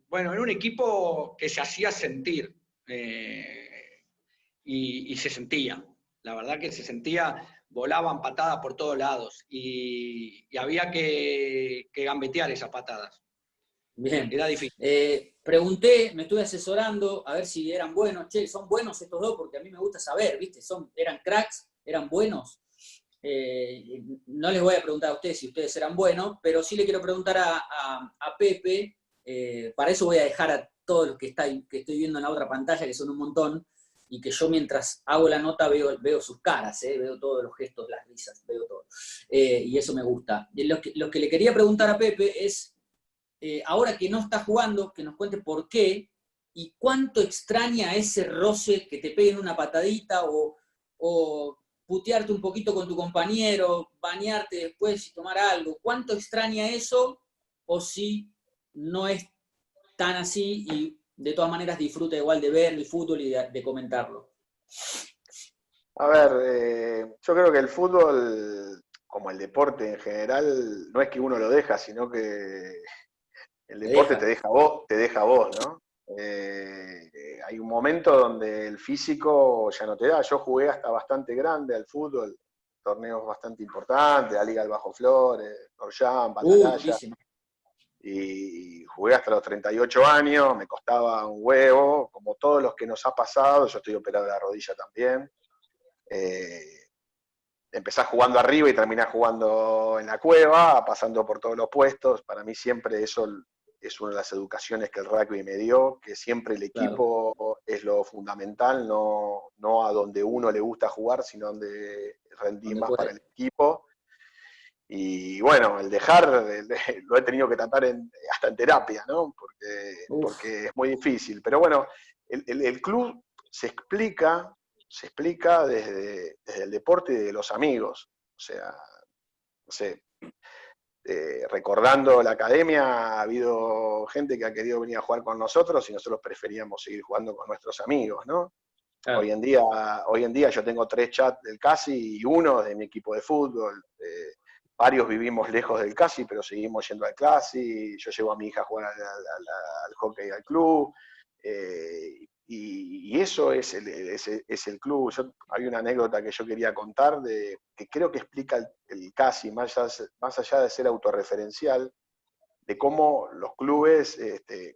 bueno, era un equipo que se hacía sentir, y se sentía, la verdad que se sentía, volaban patadas por todos lados, y había que gambetear esas patadas. Bien. Era difícil. Pregunté, me estuve asesorando a ver si eran buenos. Che, son buenos estos dos, porque a mí me gusta saber, ¿viste? Eran cracks, eran buenos. No les voy a preguntar a ustedes si ustedes eran buenos, pero sí le quiero preguntar a Pepe. Para eso voy a dejar a todos los que estoy viendo en la otra pantalla, que son un montón, y que yo mientras hago la nota veo sus caras, veo todos los gestos, las risas, veo todo. Y eso me gusta. Lo que le quería preguntar a Pepe es, ahora que no está jugando, que nos cuente por qué y cuánto extraña ese roce, que te peguen una patadita o putearte un poquito con tu compañero, bañarte después y tomar algo. ¿Cuánto extraña eso? O si no es tan así y de todas maneras disfruta igual de ver el fútbol y de comentarlo. A ver, yo creo que el fútbol, como el deporte en general, no es que uno lo deja, sino que el deporte te deja a vos, ¿no? Hay un momento donde el físico ya no te da. Yo jugué hasta bastante grande al fútbol, torneos bastante importantes, la Liga del Bajo Flores, Norjam, Atalaya. Y jugué hasta los 38 años, me costaba un huevo, como todos los que nos ha pasado. Yo estoy operado de la rodilla también. Empezás jugando arriba y terminás jugando en la cueva, pasando por todos los puestos. Para mí siempre eso es una de las educaciones que el rugby me dio, que siempre el equipo es lo fundamental, no a donde uno le gusta jugar, sino donde rendís más para el equipo. Y bueno, el dejar lo he tenido que tratar hasta en terapia, ¿no? Porque es muy difícil. Pero bueno, el club se explica desde el deporte y de los amigos. O sea, no sé, recordando la academia, ha habido gente que ha querido venir a jugar con nosotros y nosotros preferíamos seguir jugando con nuestros amigos, ¿no? Claro. Hoy en día yo tengo 3 chats del CASI y uno de mi equipo de fútbol. Varios vivimos lejos del CASI, pero seguimos yendo al CASI. Yo llevo a mi hija a jugar al hockey al club. Y eso es el club. Hay una anécdota que yo quería contar que creo que explica el CASI, más allá de ser autorreferencial, de cómo los clubes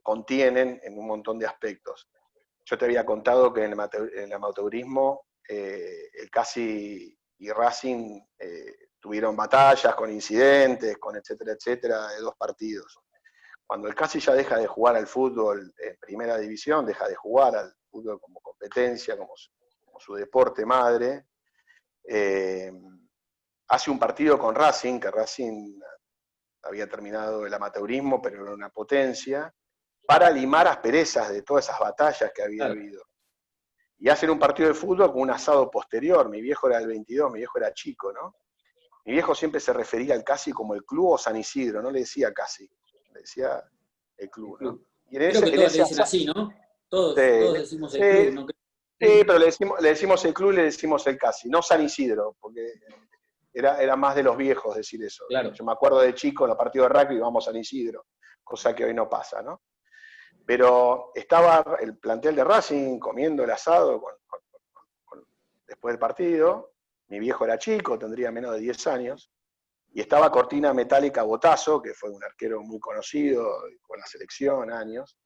contienen en un montón de aspectos. Yo te había contado que en el amateurismo el CASI y Racing tuvieron batallas con incidentes, con etcétera, de 2 partidos. Cuando el CASI ya deja de jugar al fútbol en primera división, deja de jugar al fútbol como competencia, como su deporte madre, hace un partido con Racing, que Racing había terminado el amateurismo, pero era una potencia, para limar asperezas de todas esas batallas que había habido. Y hacen un partido de fútbol con un asado posterior. Mi viejo era del 22, mi viejo era chico, ¿no? Mi viejo siempre se refería al CASI como el club o San Isidro, no le decía CASI, le decía el club, ¿no? Y creo que todos le dicen así, ¿no? Todos decimos el club, ¿no? Sí, pero le decimos el club y le decimos el CASI, no San Isidro, porque era más de los viejos decir eso. Claro. Yo me acuerdo de chico en los partidos de rugby íbamos a San Isidro, cosa que hoy no pasa, ¿no? Pero estaba el plantel de Racing comiendo el asado después del partido. Mi viejo era chico, tendría menos de 10 años, y estaba Cortina Metálica Botazo, que fue un arquero muy conocido, con la selección, años,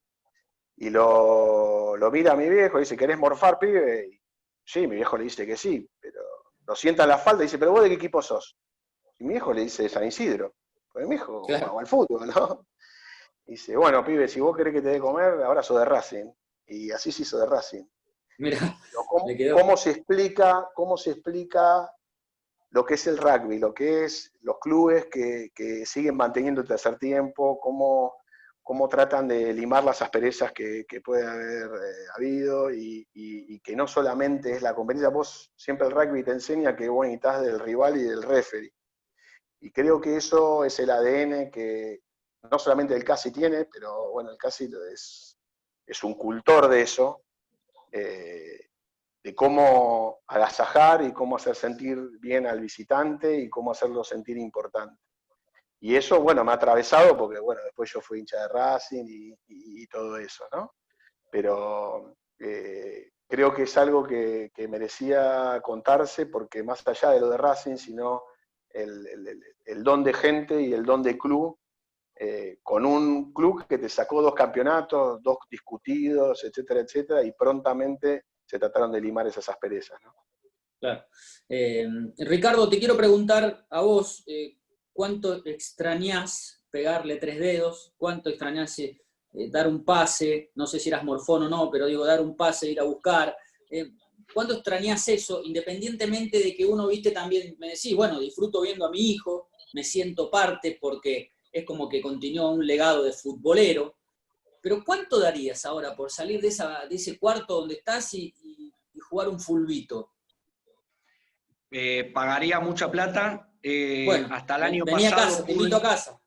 Y lo mira mi viejo y dice, ¿querés morfar, pibe? Y sí, mi viejo le dice que sí, pero lo sienta en la falda y dice, ¿pero vos de qué equipo sos? Y mi viejo le dice San Isidro. Pues mi hijo Claro. jugaba al fútbol, ¿no? Y dice, bueno, pibe, si vos querés que te dé comer, ahora sos de Racing. Y así se hizo de Racing. Mira, le ¿Cómo, quedó. cómo se explica lo que es el rugby, lo que es los clubes que siguen manteniendo el tercer tiempo, cómo tratan de limar las asperezas que puede haber habido y que no solamente es la competencia, vos siempre el rugby te enseña que vos necesitas del rival y del referee. Y creo que eso es el ADN que no solamente el CASI tiene, pero bueno, el CASI es un cultor de eso, eh, de cómo agasajar y cómo hacer sentir bien al visitante y cómo hacerlo sentir importante. Y eso, bueno, me ha atravesado porque, bueno, después yo fui hincha de Racing y todo eso, ¿no? Pero creo que es algo que merecía contarse porque más allá de lo de Racing, sino el don de gente y el don de club, con un club que te sacó 2 campeonatos, 2 discutidos, etcétera, etcétera, y prontamente se trataron de limar esas asperezas, ¿no? Claro. Ricardo, te quiero preguntar a vos, ¿cuánto extrañás pegarle 3 dedos? ¿Cuánto extrañás dar un pase? No sé si eras morfón o no, pero digo, dar un pase, ir a buscar. ¿Cuánto extrañás eso? Independientemente de que uno, viste, también me decís, bueno, disfruto viendo a mi hijo, me siento parte porque es como que continúa un legado de futbolero. Pero ¿cuánto darías ahora por salir de ese cuarto donde estás y jugar un fulbito? Pagaría mucha plata. Bueno, Hasta el año vení a pasado casa, te invito a pude, casa.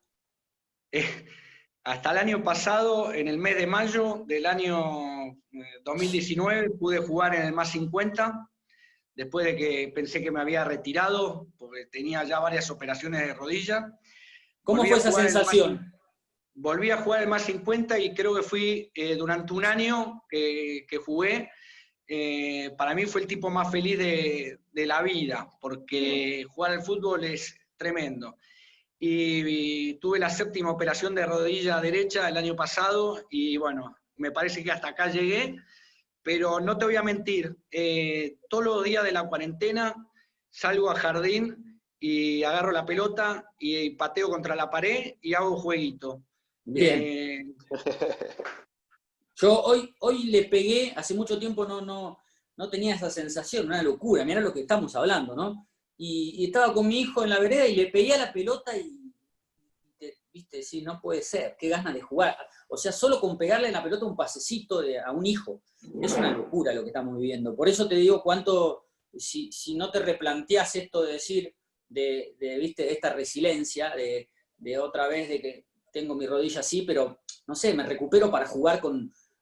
hasta el año pasado, en el mes de mayo del año 2019, pude jugar en el más 50, después de que pensé que me había retirado, porque tenía ya varias operaciones de rodilla. ¿Cómo Volví a fue esa jugar el más, sensación? volví a jugar el más 50 y creo que fui durante un año que jugué. Para mí fue el tipo más feliz de la vida, porque jugar al fútbol es tremendo. Y tuve la 7ª operación de rodilla derecha el año pasado y bueno, me parece que hasta acá llegué, pero no te voy a mentir, todos los días de la cuarentena salgo a jardín y agarro la pelota y pateo contra la pared y hago jueguito. Bien. Eh, Yo hoy le pegué, hace mucho tiempo no tenía esa sensación, una locura, mirá lo que estamos hablando, ¿no? Y estaba con mi hijo en la vereda y le pegué a la pelota y viste, sí, no puede ser, qué ganas de jugar. O sea, solo con pegarle en la pelota un pasecito a un hijo, es una locura lo que estamos viviendo. Por eso te digo cuánto, si no te replanteás esto de decir, viste, esta resiliencia, de otra vez de que tengo mi rodilla así, pero no sé, me recupero para jugar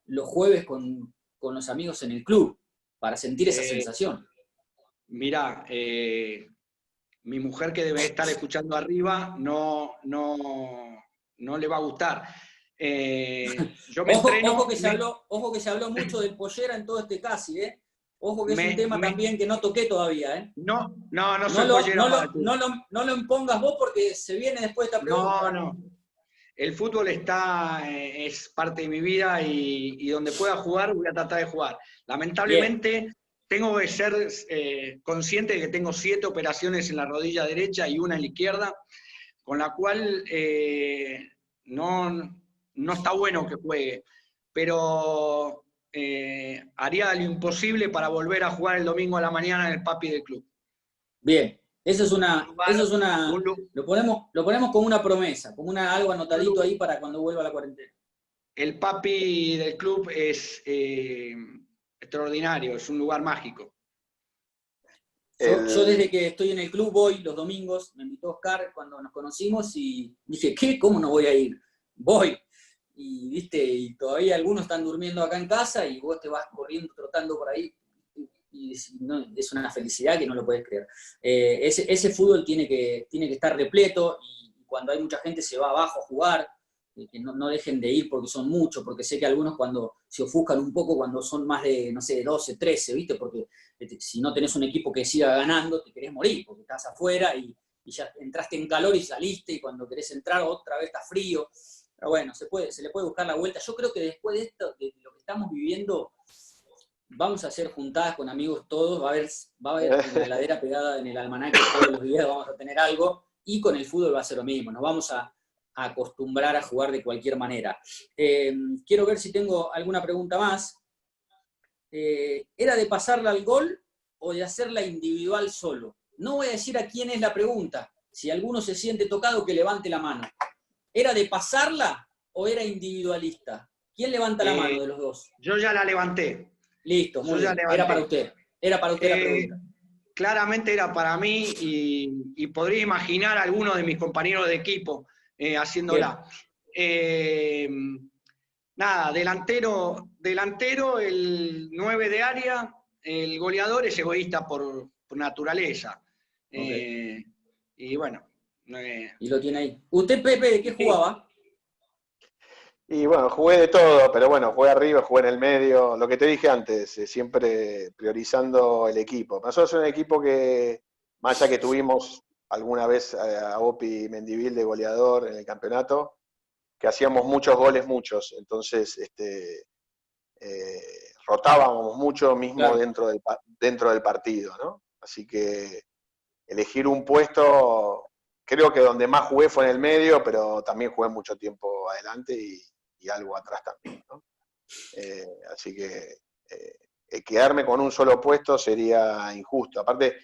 los jueves con los amigos en el club, para sentir esa sensación. Mirá, mi mujer que debe estar escuchando arriba no le va a gustar. Yo me entreno. Ojo que se habló mucho del pollera en todo este casi, ¿eh? Ojo que es un Me, tema me, también que no toqué todavía, ¿eh? no soy pollero para ti. No lo impongas vos porque se viene después de esta pregunta. No. El fútbol es parte de mi vida y donde pueda jugar voy a tratar de jugar. Bien, Lamentablemente tengo que ser consciente de que tengo 7 operaciones en la rodilla derecha y una en la izquierda, con la cual no está bueno que juegue, pero haría lo imposible para volver a jugar el domingo a la mañana en el papi del club. bien. Un lugar, un, Lo ponemos como una promesa, como algo anotadito un, ahí para cuando vuelva la cuarentena. el papi del club es extraordinario, es un lugar mágico. Yo desde que estoy en el club voy los domingos, me invitó Oscar cuando nos conocimos y dije, ¿qué? ¿Cómo no voy a ir? Voy. Y viste, y todavía algunos están durmiendo acá en casa y vos te vas corriendo, trotando por ahí. Y no, es una felicidad que no lo podés creer. Ese fútbol tiene que estar repleto y cuando hay mucha gente se va abajo a jugar, que no dejen de ir porque son muchos, porque sé que algunos cuando se ofuscan un poco cuando son más de, no sé, 12, 13, ¿viste? Porque si no tenés un equipo que siga ganando, te querés morir, porque estás afuera y ya entraste en calor y saliste, y cuando querés entrar otra vez está frío. Pero bueno, se le puede buscar la vuelta. Yo creo que después de esto, de lo que estamos viviendo, vamos a hacer juntadas con amigos todos, va a haber una heladera pegada en el almanaque todos los días, vamos a tener algo, y con el fútbol va a ser lo mismo, nos vamos a acostumbrar a jugar de cualquier manera. Quiero ver si tengo alguna pregunta más. ¿Era de pasarla al gol o de hacerla individual solo? No voy a decir a quién es la pregunta. Si alguno se siente tocado, que levante la mano. ¿Era de pasarla o era individualista? ¿Quién levanta la mano de los dos? Yo ya la levanté. Listo, muy bien. Era para usted. Era para usted la pregunta. Claramente era para mí y podría imaginar a alguno de mis compañeros de equipo haciéndola. Nada, delantero, el 9 de área, el goleador es egoísta por naturaleza. Okay. Y bueno. Y lo tiene ahí. ¿Usted, Pepe, de qué jugaba? Y bueno, jugué de todo, pero bueno, jugué arriba, jugué en el medio, lo que te dije antes, siempre priorizando el equipo. Nosotros somos un equipo que, más allá que tuvimos alguna vez a Opi Mendivil de goleador en el campeonato, que hacíamos muchos goles, entonces rotábamos mucho mismo claro. dentro del partido, ¿no? Así que elegir un puesto, creo que donde más jugué fue en el medio, pero también jugué mucho tiempo adelante y algo atrás también, ¿no? Así que quedarme con un solo puesto sería injusto. Aparte,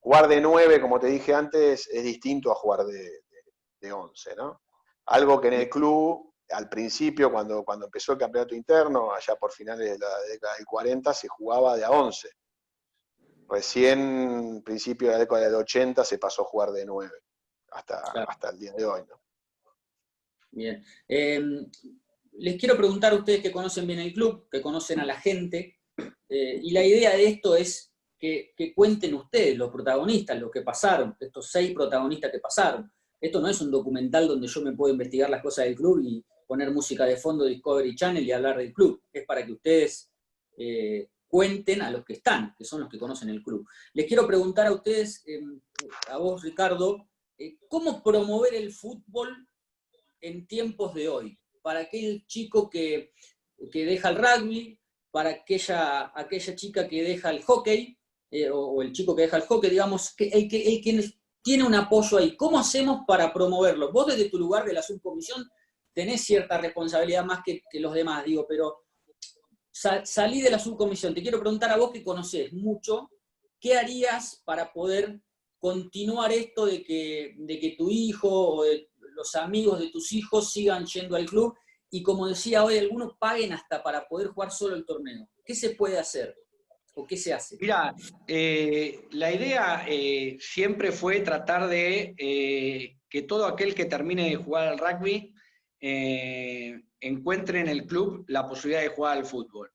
jugar de 9, como te dije antes, es distinto a jugar de 11, ¿no? Algo que en el club, al principio, cuando empezó el campeonato interno, allá por finales de la década del 40, se jugaba de a 11. Recién, principio de la década del 80, se pasó a jugar de 9, hasta el día de hoy, ¿no? Bien. Les quiero preguntar a ustedes que conocen bien el club, que conocen a la gente, y la idea de esto es que cuenten ustedes, los protagonistas, lo que pasaron, estos 6 protagonistas que pasaron. Esto no es un documental donde yo me puedo investigar las cosas del club y poner música de fondo de Discovery Channel y hablar del club. Es para que ustedes cuenten a los que están, que son los que conocen el club. Les quiero preguntar a ustedes, a vos, Ricardo, ¿cómo promover el fútbol en tiempos de hoy? Para aquel chico que deja el rugby, para aquella chica que deja el hockey, o el chico que deja el hockey, digamos, el que tiene un apoyo ahí. ¿Cómo hacemos para promoverlo? Vos desde tu lugar de la subcomisión tenés cierta responsabilidad más que los demás, digo, pero salí de la subcomisión. Te quiero preguntar a vos que conocés mucho, ¿qué harías para poder continuar esto de que tu hijo o de los amigos de tus hijos sigan yendo al club y, como decía hoy, algunos paguen hasta para poder jugar solo el torneo? ¿Qué se puede hacer o qué se hace? Mira, la idea siempre fue tratar de que todo aquel que termine de jugar al rugby encuentre en el club la posibilidad de jugar al fútbol.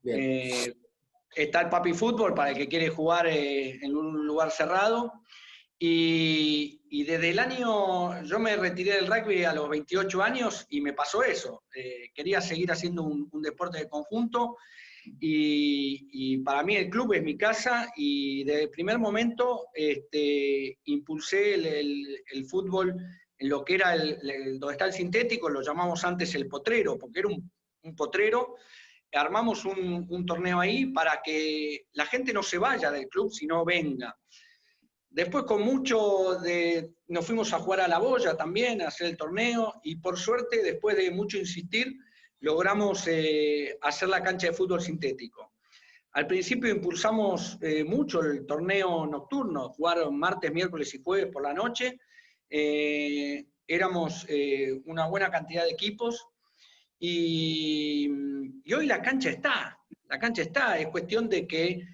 Está el papi fútbol para el que quiere jugar en un lugar cerrado. Y desde el año, yo me retiré del rugby a los 28 años y me pasó eso. Quería seguir haciendo un deporte de conjunto y para mí el club es mi casa y desde el primer momento impulsé el fútbol en lo que era donde está el sintético, lo llamamos antes el potrero, porque era un potrero. Armamos un torneo ahí para que la gente no se vaya del club, sino venga. Después nos fuimos a jugar a la boya también, a hacer el torneo, y por suerte, después de mucho insistir, logramos hacer la cancha de fútbol sintético. Al principio impulsamos mucho el torneo nocturno, jugar martes, miércoles y jueves por la noche. Éramos una buena cantidad de equipos, y hoy la cancha está, es cuestión de que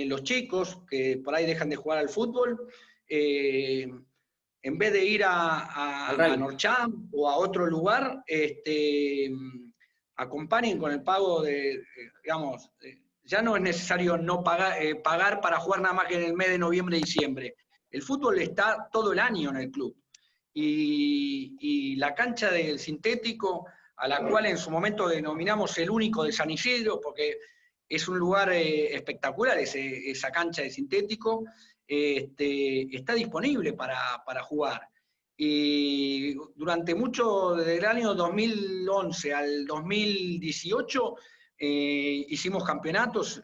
los chicos que por ahí dejan de jugar al fútbol, en vez de ir a Norcham o a otro lugar, acompañen con el pago digamos, ya no es necesario no pagar para jugar nada más que en el mes de noviembre y diciembre. El fútbol está todo el año en el club. Y la cancha del sintético, a la cual en su momento denominamos el único de San Isidro, porque es un lugar espectacular esa cancha de sintético, está disponible para jugar. y durante mucho, desde el año 2011 al 2018, hicimos campeonatos,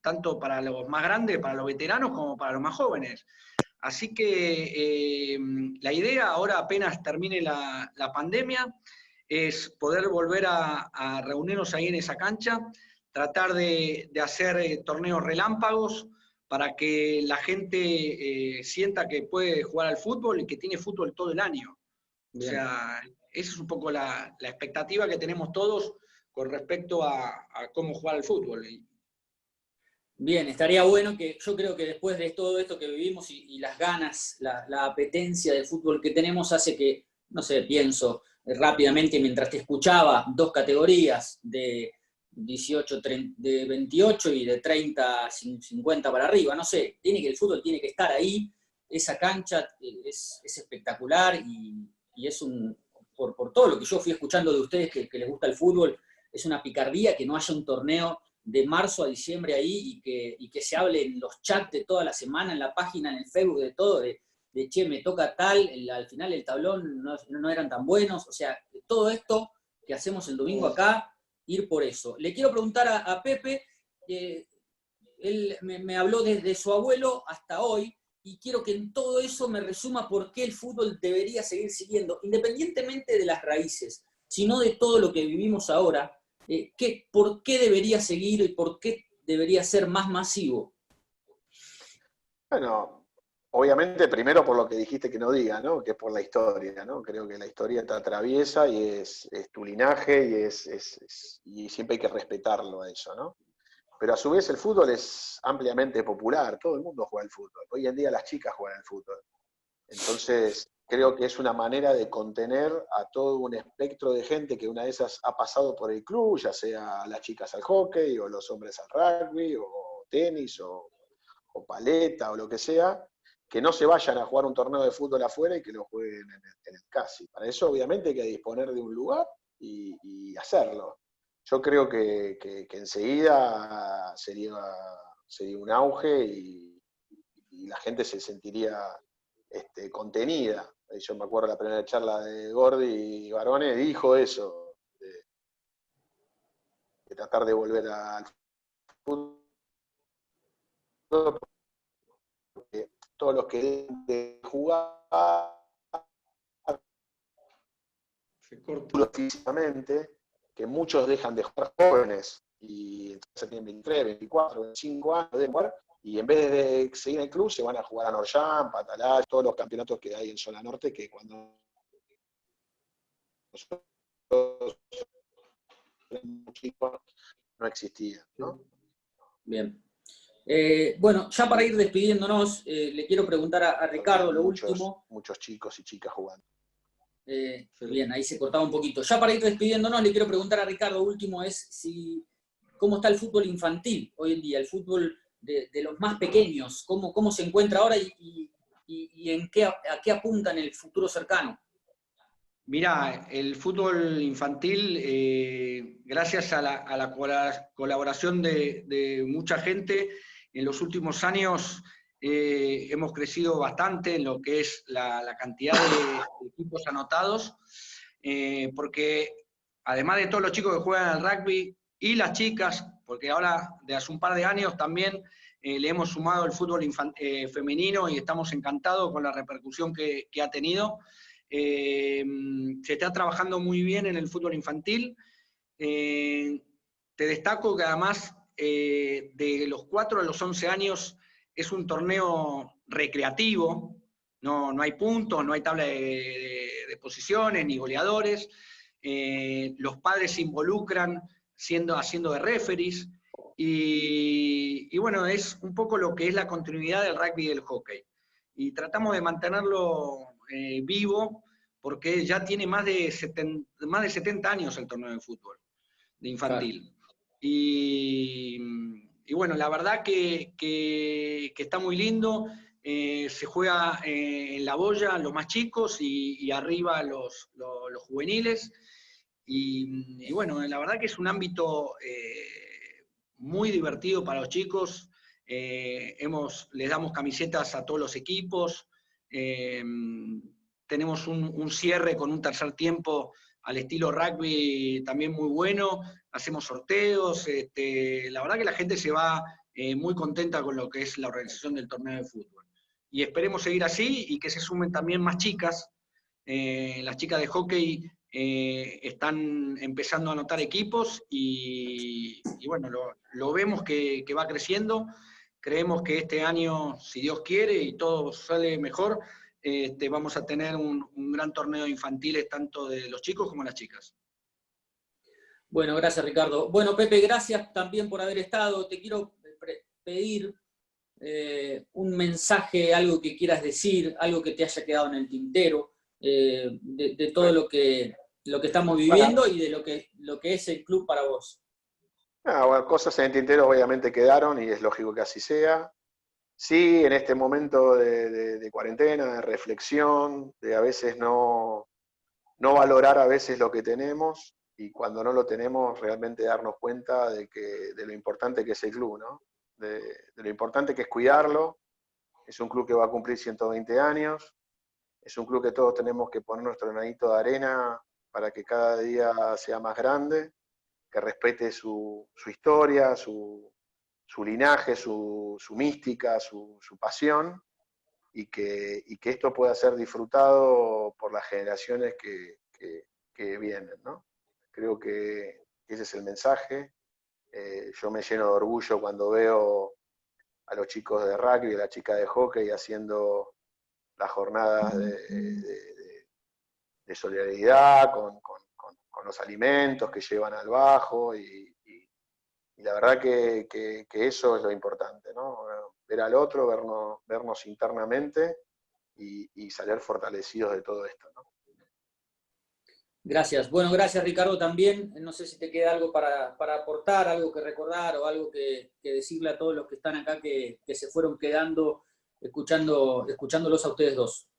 tanto para los más grandes, para los veteranos, como para los más jóvenes. Así que la idea, ahora apenas termine la pandemia, es poder volver a reunirnos ahí en esa cancha, tratar de hacer torneos relámpagos para que la gente sienta que puede jugar al fútbol y que tiene fútbol todo el año. Bien. O sea, esa es un poco la expectativa que tenemos todos con respecto a cómo jugar al fútbol. Bien, estaría bueno que yo creo que después de todo esto que vivimos y las ganas, la apetencia de fútbol que tenemos hace que, no sé, pienso rápidamente mientras te escuchaba, 2 categorías de 18, de 28 y de 30, 50 para arriba, no sé, el fútbol tiene que estar ahí, esa cancha es espectacular y es por todo lo que yo fui escuchando de ustedes que les gusta el fútbol, es una picardía que no haya un torneo de marzo a diciembre ahí y que se hable en los chats de toda la semana, en la página, en el Facebook, de todo, de che, me toca tal, al final el tablón no eran tan buenos, o sea, todo esto que hacemos el domingo acá, ir por eso. Le quiero preguntar a Pepe, él me habló desde su abuelo hasta hoy, y quiero que en todo eso me resuma por qué el fútbol debería seguir siguiendo, independientemente de las raíces, sino de todo lo que vivimos ahora. ¿Por qué debería seguir y por qué debería ser más masivo? Bueno, obviamente primero por lo que dijiste que no diga, ¿no? Que es por la historia, ¿no? Creo que la historia te atraviesa y es tu linaje y siempre hay que respetarlo a eso, ¿no? Pero a su vez el fútbol es ampliamente popular, todo el mundo juega al fútbol. Hoy en día las chicas juegan al fútbol. Entonces, creo que es una manera de contener a todo un espectro de gente que una de esas ha pasado por el club, ya sea las chicas al hockey, o los hombres al rugby, o tenis, o paleta, o lo que sea, que no se vayan a jugar un torneo de fútbol afuera y que lo jueguen en el CASI. Para eso, obviamente, hay que disponer de un lugar y hacerlo. Yo creo que enseguida sería un auge y la gente se sentiría contenida. Yo me acuerdo la primera charla de Gordi y Barone, dijo eso, de tratar de volver al fútbol, porque todos los que dejan de jugar físicamente, que muchos dejan de jugar jóvenes, y entonces tienen 23, 24, 25 años de jugar, y en vez de seguir en el club se van a jugar a Norjam, Patalá, todos los campeonatos que hay en zona norte, que cuando nosotros éramos chicos no existían, ¿no? Bien. Bueno, ya para ir despidiéndonos, le quiero preguntar a Ricardo lo último. Muchos chicos y chicas jugando. Bien, ahí se cortaba un poquito. Ya para ir despidiéndonos, le quiero preguntar a Ricardo lo último, cómo está el fútbol infantil hoy en día, el fútbol de los más pequeños, cómo se encuentra ahora y a qué apunta en el futuro cercano. Mirá, el fútbol infantil, gracias a la colaboración de mucha gente, en los últimos años hemos crecido bastante en lo que es la cantidad de equipos anotados, porque además de todos los chicos que juegan al rugby y las chicas, porque ahora de hace un par de años también le hemos sumado el fútbol femenino y estamos encantados con la repercusión que ha tenido. Se está trabajando muy bien en el fútbol infantil. Te destaco que además de los 4 a los 11 años es un torneo recreativo, no hay puntos, no hay tabla de posiciones ni goleadores. Los padres se involucran haciendo de referees y bueno, es un poco lo que es la continuidad del rugby y del hockey. Y tratamos de mantenerlo vivo, porque ya tiene más de 70 años el torneo de fútbol, de infantil. Claro. Y bueno, la verdad que está muy lindo, se juega en la boya los más chicos y arriba los juveniles, y bueno, la verdad que es un ámbito muy divertido para los chicos. Les damos camisetas a todos los equipos, Tenemos un cierre con un tercer tiempo al estilo rugby también muy bueno, hacemos sorteos, la verdad que la gente se va muy contenta con lo que es la organización del torneo de fútbol. Y esperemos seguir así y que se sumen también más chicas. Las chicas de hockey están empezando a anotar equipos y bueno, lo vemos que va creciendo. Creemos que este año, si Dios quiere y todo sale mejor, vamos a tener un gran torneo de infantiles, tanto de los chicos como las chicas. Bueno, gracias Ricardo. Bueno, Pepe, gracias también por haber estado. Te quiero pedir un mensaje, algo que quieras decir, algo que te haya quedado en el tintero, de todo lo que estamos viviendo y de lo que es el club para vos. Bueno, cosas en el tintero obviamente quedaron y es lógico que así sea. Sí, en este momento de cuarentena, de reflexión, de a veces no valorar a veces lo que tenemos y cuando no lo tenemos realmente darnos cuenta de lo importante que es el club, ¿no? De lo importante que es cuidarlo. Es un club que va a cumplir 120 años, es un club que todos tenemos que poner nuestro granito de arena para que cada día sea más grande, que respete su historia, su linaje, su mística, su pasión, y que esto pueda ser disfrutado por las generaciones que vienen, ¿no? Creo que ese es el mensaje. Yo me lleno de orgullo cuando veo a los chicos de rugby y a la chica de hockey haciendo las jornadas de solidaridad con los alimentos que llevan al bajo y la verdad que eso es lo importante, ¿no? Ver al otro, vernos internamente y salir fortalecidos de todo esto, ¿no? Gracias. Bueno, gracias Ricardo también. No sé si te queda algo para aportar, algo que recordar o algo que decirle a todos los que están acá que se fueron quedando escuchándolos a ustedes dos.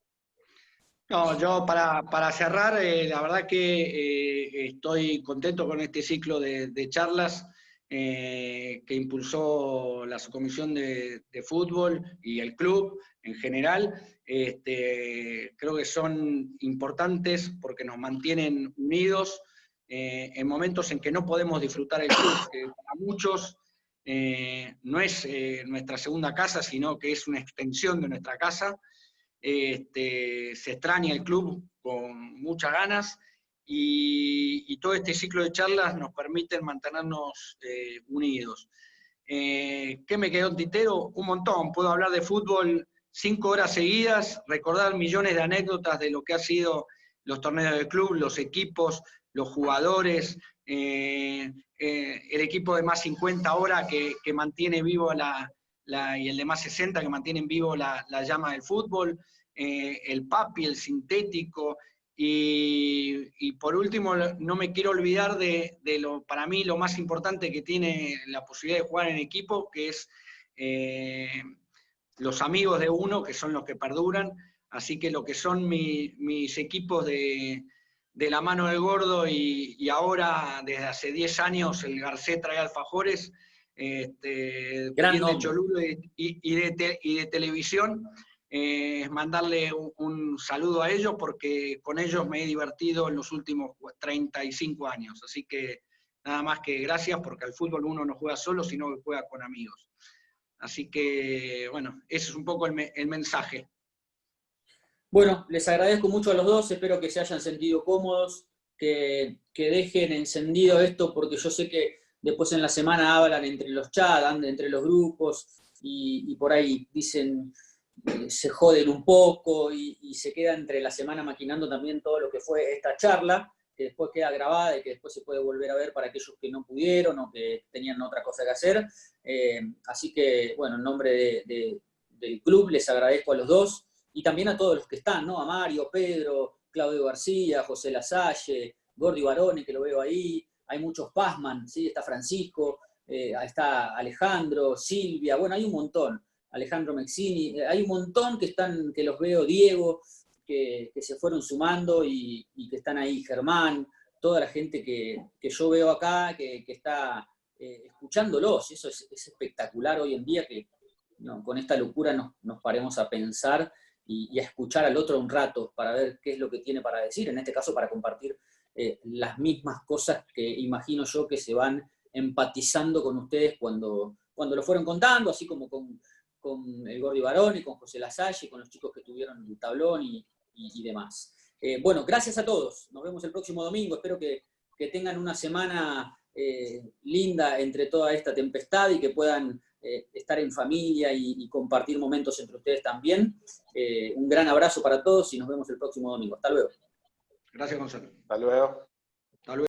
No, yo para cerrar, la verdad que estoy contento con este ciclo de charlas que impulsó la subcomisión de fútbol y el club en general. Creo que son importantes porque nos mantienen unidos en momentos en que no podemos disfrutar el club, que para muchos no es nuestra segunda casa, sino que es una extensión de nuestra casa. Se extraña el club con muchas ganas y todo este ciclo de charlas nos permiten mantenernos unidos. ¿Qué me quedó en tintero? Un montón. Puedo hablar de fútbol 5 horas seguidas, recordar millones de anécdotas de lo que ha sido los torneos del club, los equipos, los jugadores, el equipo de más 50 horas que mantiene vivo y el de más 60 que mantienen vivo la llama del fútbol, el papi, el sintético, y por último no me quiero olvidar de para mí lo más importante que tiene la posibilidad de jugar en equipo, que es los amigos de uno, que son los que perduran, así que lo que son mis equipos de la mano del gordo y ahora desde hace 10 años el Garcés trae alfajores, de Cholulo y de televisión, mandarle un saludo a ellos porque con ellos me he divertido en los últimos 35 años, así que nada más que gracias porque al fútbol uno no juega solo, sino que juega con amigos. Así que, bueno, ese es un poco el mensaje. Bueno, les agradezco mucho a los dos, espero que se hayan sentido cómodos, que dejen encendido esto, porque yo sé que después en la semana hablan entre los chats, entre los grupos, y por ahí dicen, se joden un poco, y se queda entre la semana maquinando también todo lo que fue esta charla, que después queda grabada y que después se puede volver a ver para aquellos que no pudieron o que tenían otra cosa que hacer. Así que, bueno, en nombre del club les agradezco a los dos, y también a todos los que están, ¿no? A Mario, Pedro, Claudio García, José Lasalle, Gordi Barone, que lo veo ahí, hay muchos Pazman, ¿sí? Está Francisco, está Alejandro, Silvia, bueno, hay un montón, Alejandro Mexini, hay un montón que los veo, Diego, que se fueron sumando y que están ahí, Germán, toda la gente que yo veo acá, que está escuchándolos, eso es espectacular hoy en día, que no, con esta locura nos paremos a pensar a escuchar al otro un rato para ver qué es lo que tiene para decir, en este caso para compartir las mismas cosas que imagino yo que se van empatizando con ustedes cuando lo fueron contando, así como con el Gordi Baroni, con José Lasalle, con los chicos que tuvieron el tablón y demás. Bueno, gracias a todos. Nos vemos el próximo domingo. Espero que tengan una semana linda entre toda esta tempestad y que puedan estar en familia y compartir momentos entre ustedes también. Un gran abrazo para todos y nos vemos el próximo domingo. Hasta luego. Gracias, Gonzalo. Hasta luego. Hasta luego.